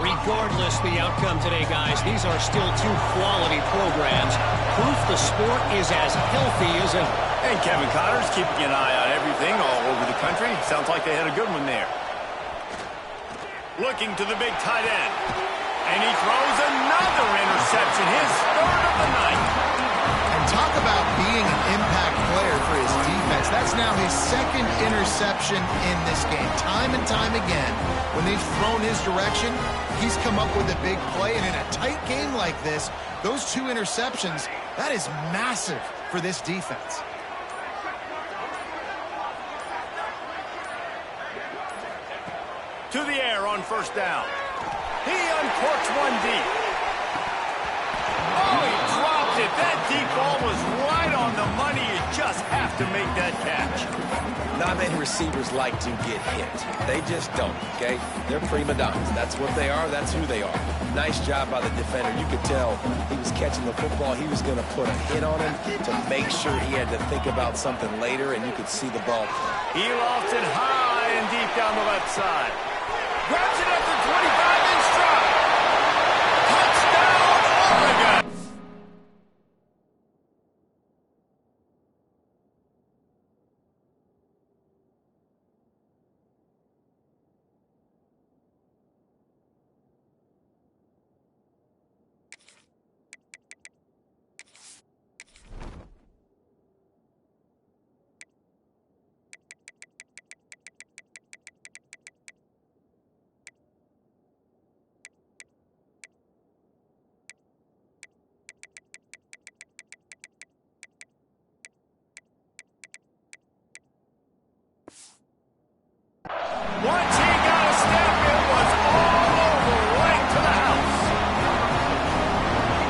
[SPEAKER 4] Regardless the outcome today, guys, these are still 2 quality programs. Proof the sport is as healthy as ever.
[SPEAKER 1] And Kevin Connors keeping an eye on everything all over the country. Sounds like they had a good one there. Looking to the big tight end. And he throws another interception, his 3rd of the night.
[SPEAKER 2] And talk about being an impact player for his defense. That's now his 2nd interception in this game. Time and time again, when they've thrown his direction, he's come up with a big play. And in a tight game like this, those 2 interceptions, that is massive for this defense.
[SPEAKER 1] To the air on 1st down. He uncorks one deep. Oh, he dropped it. That deep ball was right on the money. You just have to make that catch.
[SPEAKER 3] Not many receivers like to get hit. They just don't, okay? They're prima donnas. That's what they are. That's who they are. Nice job by the defender. You could tell he was catching the football. He was going to put a hit on him to make sure he had to think about something later, and you could see the ball.
[SPEAKER 1] He lofts it high and deep down the left side. Grabs it up to 25 in stride. Touchdown, Oregon! Once he got a step, it was all over, right to the house.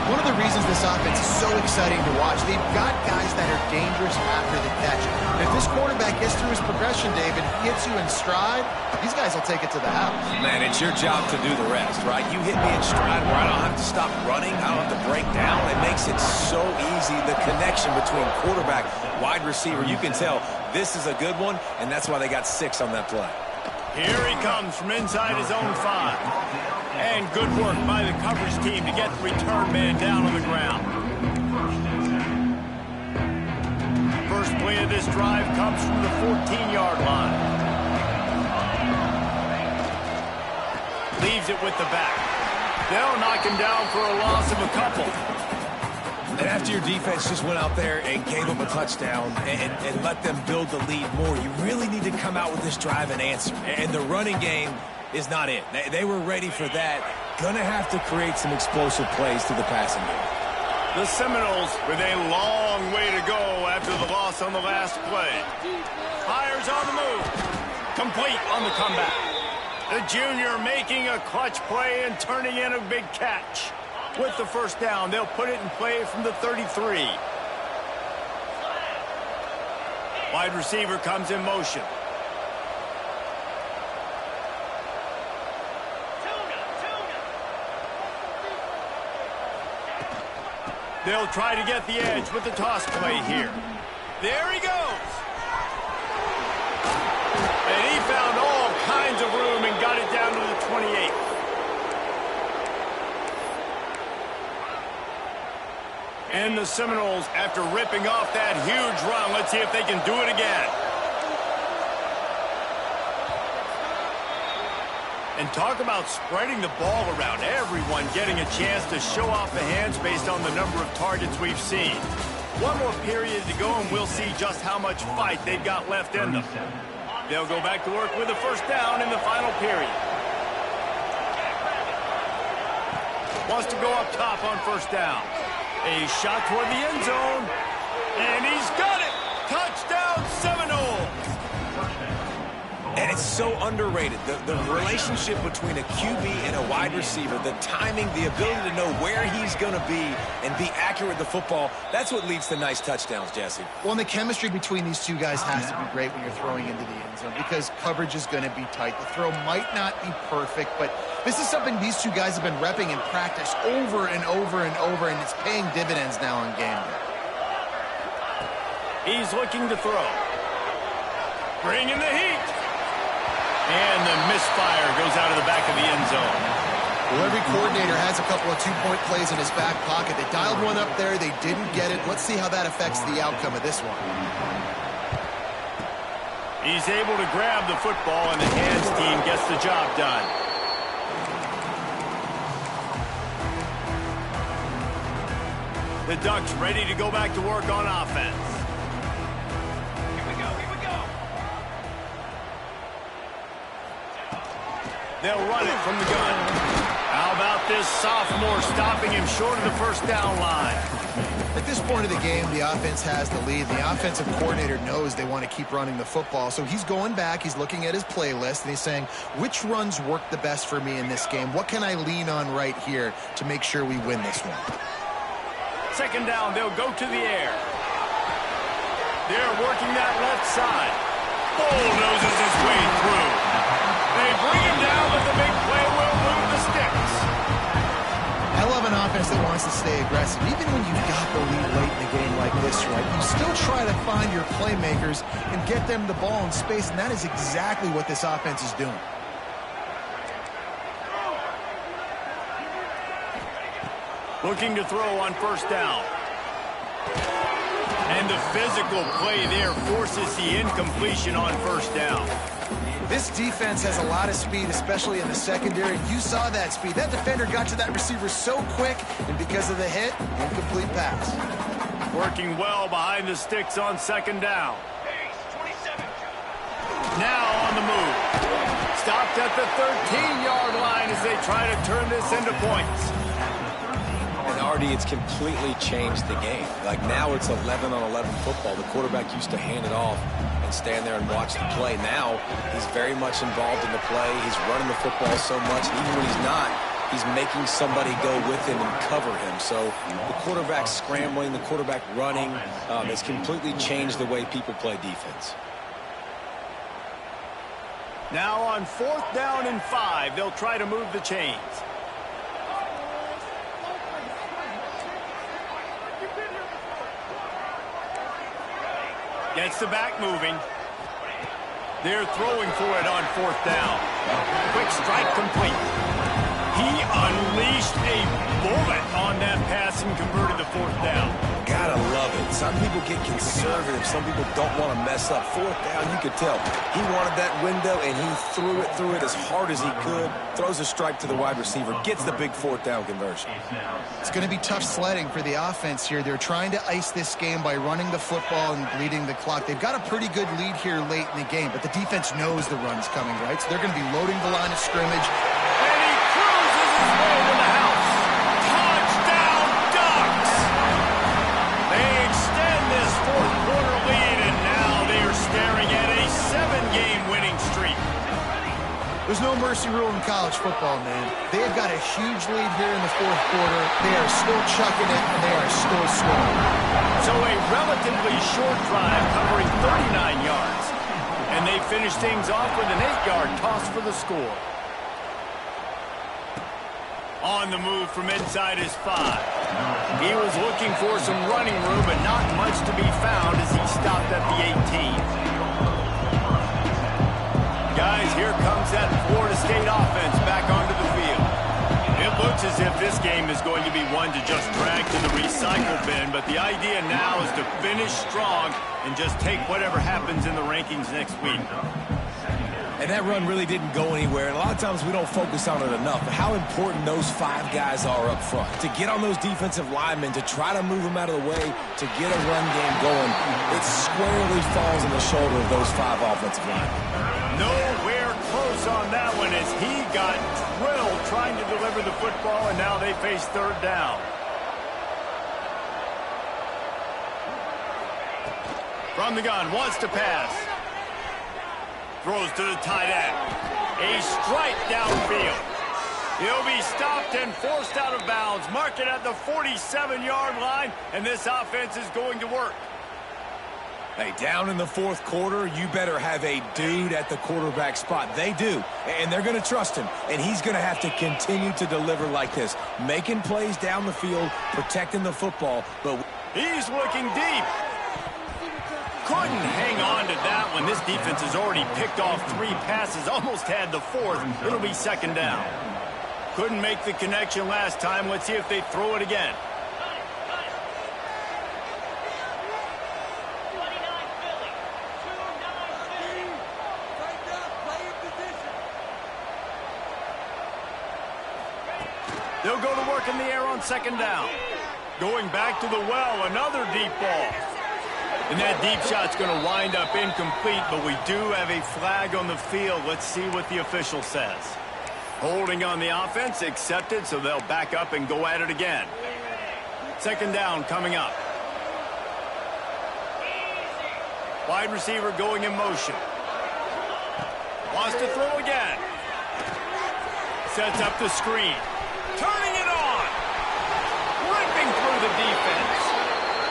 [SPEAKER 2] One of the reasons this offense is so exciting to watch, they've got guys that are dangerous after the catch. And if this quarterback gets through his progression, David, gets you in stride, these guys will take it to the house.
[SPEAKER 3] Man, it's your job to do the rest, right? You hit me in stride where I don't have to stop running. I don't have to break down. It makes it so easy. The connection between quarterback, wide receiver, you can tell this is a good one, and that's why they got 6 on that play.
[SPEAKER 1] Here he comes from inside his own 5. And good work by the coverage team to get the return man down on the ground. First play of this drive comes from the 14-yard line. Leaves it with the back. They'll knock him down for a loss of a couple.
[SPEAKER 3] And after your defense just went out there and gave them a touchdown and let them build the lead more, you really need to come out with this drive and answer. And the running game is not it. They were ready for that. Gonna have to create some explosive plays to the passing game.
[SPEAKER 1] The Seminoles with a long way to go after the loss on the last play. Hires on the move. Complete on the comeback. The junior making a clutch play and turning in a big catch. With the 1st down, they'll put it in play from the 33. Wide receiver comes in motion. They'll try to get the edge with the toss play here. There he goes. And he found all kinds of room and got it down to the 28. And the Seminoles, after ripping off that huge run, let's see if they can do it again. And talk about spreading the ball around. Everyone getting a chance to show off the hands based on the number of targets we've seen. One more period to go, and we'll see just how much fight they've got left in them. They'll go back to work with a first down in the final period. Wants to go up top on first down. A shot toward the end zone. And he's got it! Touchdown Seminoles!
[SPEAKER 3] And it's so underrated. The relationship between a QB and a wide receiver, the timing, the ability to know where he's going to be and be accurate with the football, that's what leads to nice touchdowns, Jesse.
[SPEAKER 2] Well, and the chemistry between these two guys has to be great when you're throwing into the end zone because coverage is going to be tight. The throw might not be perfect, but this is something these two guys have been repping in practice over and over and over, and it's paying dividends now on game day.
[SPEAKER 1] He's looking to throw. Bringing the heat. And the misfire goes out of the back of the end zone.
[SPEAKER 2] Well, every coordinator has a couple of two-point plays in his back pocket. They dialed one up there. They didn't get it. Let's see how that affects the outcome of this one.
[SPEAKER 1] He's able to grab the football, and the hands team gets the job done. The Ducks ready to go back to work on offense. They'll run it from the gun. How about this sophomore stopping him short of the first down line?
[SPEAKER 2] At this point of the game, the offense has the lead. The offensive coordinator knows they want to keep running the football, so he's going back. He's looking at his playlist, and he's saying, which runs work the best for me in this game? What can I lean on right here to make sure we win this one?
[SPEAKER 1] Second down, they'll go to the air. They're working that left side. Bulldozes his way through. They bring him down, but the big play will move the sticks.
[SPEAKER 2] I love an offense that wants to stay aggressive. Even when you've got the lead late in the game like this, right, you still try to find your playmakers and get them the ball in space, and that is exactly what this offense is doing.
[SPEAKER 1] Looking to throw on first down. And the physical play there forces the incompletion on first down.
[SPEAKER 2] This defense has a lot of speed, especially in the secondary. You saw that speed. That defender got to that receiver so quick, and because of the hit, incomplete pass.
[SPEAKER 1] Working well behind the sticks on second down. Now on the move. Stopped at the 13-yard line as they try to turn this into points.
[SPEAKER 3] And Artie, it's completely changed the game. Like now it's 11-on-11 football. The quarterback used to hand it off and stand there and watch the play. Now he's very much involved in the play. He's running the football so much. And even when he's not, he's making somebody go with him and cover him. So the quarterback scrambling, the quarterback running, it's completely changed the way people play defense.
[SPEAKER 1] Now on fourth down and 5, they'll try to move the chains. Gets the back moving. They're throwing for it on fourth down. Quick strike complete. He unleashed a bullet on that pass and converted the fourth down.
[SPEAKER 3] Gotta love it. Some people get conservative. Some people don't want to mess up. Fourth down, you could tell. He wanted that window, and he threw it as hard as he could. Throws a strike to the wide receiver. Gets the big fourth down conversion.
[SPEAKER 2] It's going to be tough sledding for the offense here. They're trying to ice this game by running the football and bleeding the clock. They've got a pretty good lead here late in the game, but the defense knows the run's coming, right? So they're going to be loading the line of scrimmage.
[SPEAKER 1] And he cruises his way to the house. Touchdown, Ducks! They extend this fourth quarter lead, and now they are staring at a 7-game winning streak.
[SPEAKER 2] There's no mercy rule in college football, man. They have got a huge lead here in the fourth quarter. They are still chucking it, and they are still scoring.
[SPEAKER 1] So a relatively short drive covering 39 yards. And they finish things off with an 8-yard toss for the score. On the move from inside his 5. He was looking for some running room, but not much to be found as he stopped at the 18. Guys, here comes that Florida State offense back onto the field. It looks as if this game is going to be one to just drag to the recycle bin, but the idea now is to finish strong and just take whatever happens in the rankings next week.
[SPEAKER 3] And that run really didn't go anywhere. And a lot of times we don't focus on it enough. But how important those 5 guys are up front. To get on those defensive linemen, to try to move them out of the way, to get a run game going, it squarely falls on the shoulder of those 5 offensive linemen.
[SPEAKER 1] Nowhere close on that one as he got drilled trying to deliver the football, and now they face third down. From the gun, wants to pass. Throws to the tight end. A strike downfield. He'll be stopped and forced out of bounds. Mark it at the 47-yard line, and this offense is going to work.
[SPEAKER 3] Hey, down in the 4th quarter, you better have a dude at the quarterback spot. They do, and they're going to trust him, and he's going to have to continue to deliver like this, making plays down the field, protecting the football. But
[SPEAKER 1] he's looking deep. Couldn't hang on to that one. This defense has already picked off 3 passes, almost had the 4th. It'll be second down. Couldn't make the connection last time. Let's see if they throw it again. They'll go to work in the air on second down. Going back to the well, another deep ball. And that deep shot's going to wind up incomplete, but we do have a flag on the field. Let's see what the official says. Holding on the offense, accepted, so they'll back up and go at it again. Second down coming up. Wide receiver going in motion. Wants to throw again. Sets up the screen. Turning it on. Ripping through the defense.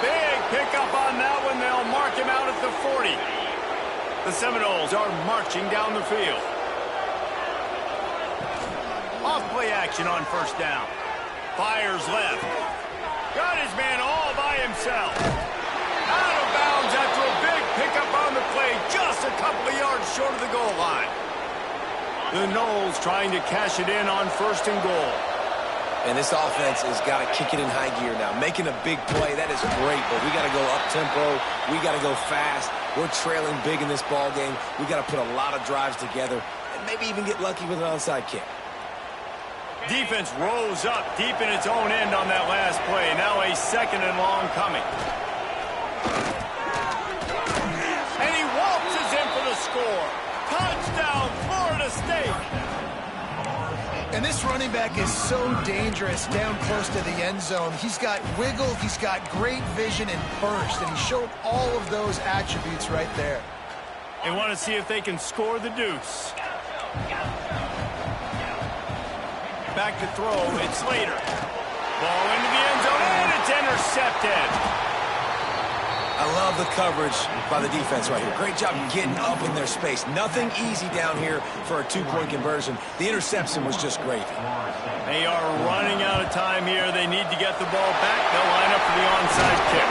[SPEAKER 1] Big pickup on that one. They'll mark him out at the 40. The Seminoles are marching down the field. Off play action on first down. Fires left. Got his man all by himself. Out of bounds after a big pickup on the play. Just a couple of yards short of the goal line. The Noles trying to cash it in on first and goal.
[SPEAKER 3] And this offense has got to kick it in high gear now. Making a big play, that is great, but we got to go up-tempo. We got to go fast. We're trailing big in this ball game. We got to put a lot of drives together and maybe even get lucky with an onside kick.
[SPEAKER 1] Defense rose up deep in its own end on that last play. Now a second and long coming. And he waltzes in for the score. Touchdown, Florida State.
[SPEAKER 2] And this running back is so dangerous down close to the end zone. He's got wiggle, he's got great vision and burst, and he showed all of those attributes right there.
[SPEAKER 1] They want to see if they can score the deuce. Back to throw, it's Slater. Ball into the end zone, and it's intercepted.
[SPEAKER 3] I love the coverage by the defense right here. Great job getting up in their space. Nothing easy down here for a 2-point conversion. The interception was just gravy.
[SPEAKER 1] They are running out of time here. They need to get the ball back. They'll line up for the onside kick.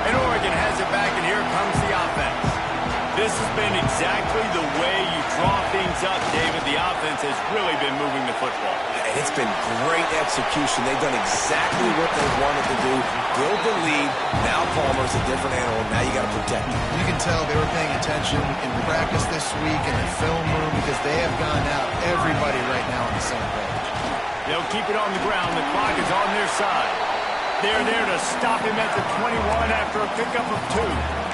[SPEAKER 1] And Oregon has it back, and here comes the offense. This has been exactly the way you draw things up, David. The offense has really been moving the football.
[SPEAKER 3] It's been great execution. They've done exactly what they wanted to do. Build the lead. Now Palmer's a different animal. Now you got to protect him.
[SPEAKER 2] You can tell they were paying attention in practice this week in the film room because they have gone out everybody right now on the same page.
[SPEAKER 1] They'll keep it on the ground. The clock is on their side. They're there to stop him at the 21 after a pickup of 2.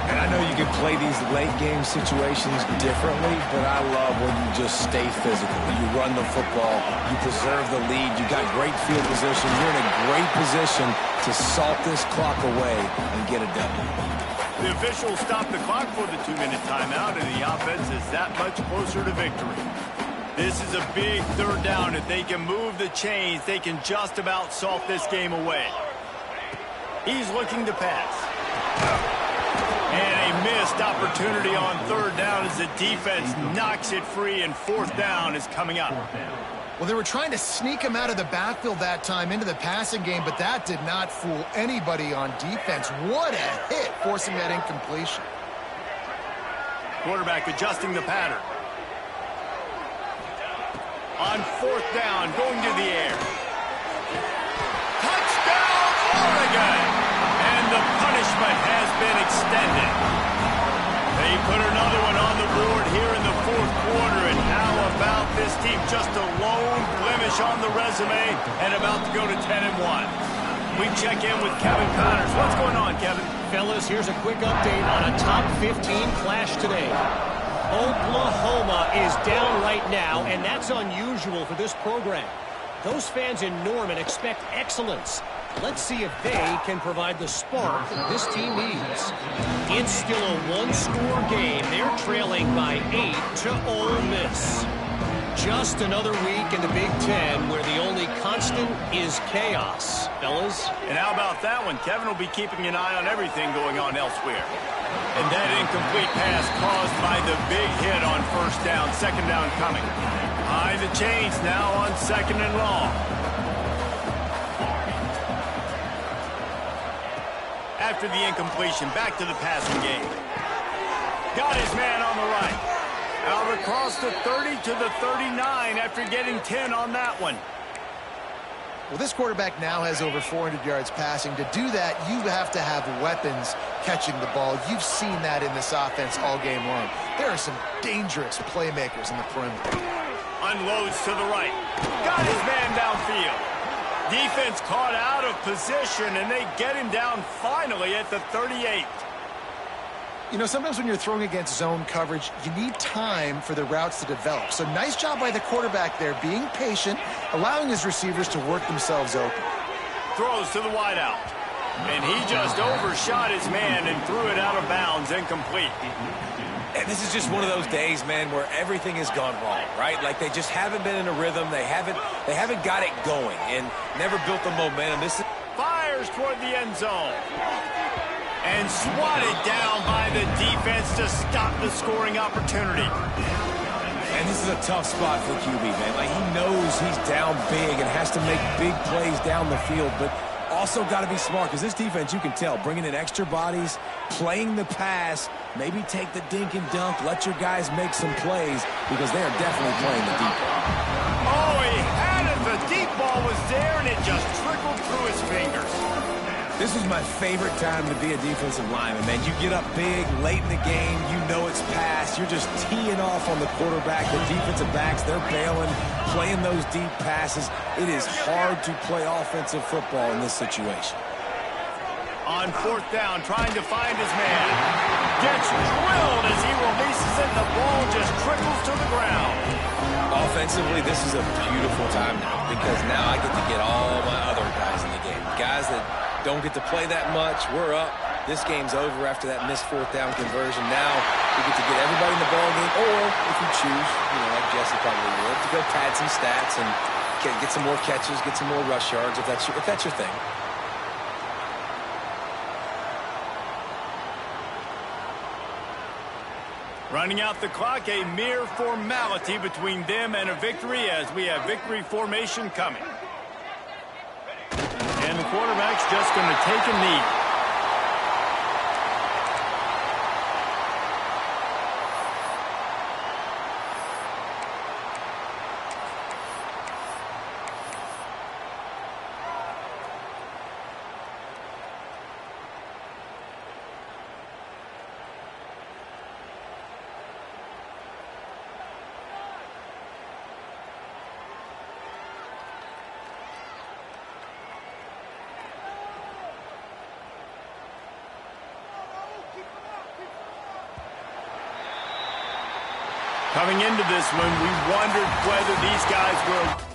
[SPEAKER 3] And I know you can play these late-game situations differently, but I love when you just stay physical. You run the football. You preserve the lead. You got great field position. You're in a great position to salt this clock away and get it done.
[SPEAKER 1] The officials stop the clock for the 2-minute timeout, and the offense is that much closer to victory. This is a big third down. If they can move the chains, they can just about salt this game away. He's looking to pass. And a missed opportunity on third down as the defense knocks it free, and fourth down is coming up.
[SPEAKER 2] Well, they were trying to sneak him out of the backfield that time into the passing game, but that did not fool anybody on defense. What a hit, forcing that incompletion.
[SPEAKER 1] Quarterback adjusting the pattern. On fourth down, going to the air. punishment has been extended. They put another one on the board here in the fourth quarter, and how about this team? Just a lone blemish on the resume and about to go to 10-1. We check in with Kevin Connors. What's going on, Kevin?
[SPEAKER 4] Fellas, here's a quick update on a top 15 clash today. Oklahoma is down right now, and that's unusual for this program. Those fans in Norman expect excellence. Let's see if they can provide the spark this team needs. It's still a one-score game. They're trailing by 8 to Ole Miss. Just another week in the Big Ten where the only constant is chaos, fellas.
[SPEAKER 1] And how about that one? Kevin will be keeping an eye on everything going on elsewhere. And that incomplete pass caused by the big hit on first down. Second down coming. Behind the chains now on 2nd and long. After the incompletion, back to the passing game. Got his man on the right. Out across the 30 to the 39 after getting 10 on that one.
[SPEAKER 2] Well, this quarterback now has over 400 yards passing. To do that, you have to have weapons catching the ball. You've seen that in this offense all game long. There are some dangerous playmakers in the perimeter.
[SPEAKER 1] Unloads to the right. Got his man downfield. Defense caught out of position, and they get him down finally at the 38.
[SPEAKER 2] You know, sometimes when you're throwing against zone coverage, you need time for the routes to develop. So nice job by the quarterback there, being patient, allowing his receivers to work themselves open.
[SPEAKER 1] Throws to the wideout. And he just overshot his man and threw it out of bounds, incomplete.
[SPEAKER 3] And this is just one of those days, man, where everything has gone wrong, right? Like they just haven't been in a rhythm. They haven't got it going and never built the momentum. This is
[SPEAKER 1] fires toward the end zone. And swatted down by the defense to stop the scoring opportunity.
[SPEAKER 3] And this is a tough spot for QB, man. Like he knows he's down big and has to make big plays down the field, but also got to be smart because this defense, you can tell, bringing in extra bodies, playing the pass, maybe take the dink and dunk, let your guys make some plays because they are definitely playing the deep ball.
[SPEAKER 1] Oh, he had it. The deep ball was there, and it just trickled through his fingers.
[SPEAKER 3] This is my favorite time to be a defensive lineman, man. You get up big, late in the game, you know it's past. You're just teeing off on the quarterback. The defensive backs, they're bailing, playing those deep passes. It is hard to play offensive football in this situation.
[SPEAKER 1] On 4th down, trying to find his man. Gets drilled as he releases it. The ball just trickles to the ground.
[SPEAKER 3] Offensively, this is a beautiful time now because now I get to get all my other guys in the game. Guys that don't get to play that much. We're up. This game's over after that missed 4th down conversion. Now we get to get everybody in the ball game, or if you choose, you know, like Jesse probably would, to go pad some stats and get some more catches, get some more rush yards if that's your thing.
[SPEAKER 1] Running out the clock, a mere formality between them and a victory as we have victory formation coming. And the quarterback's just going to take a knee. Coming into this one, we wondered whether these guys were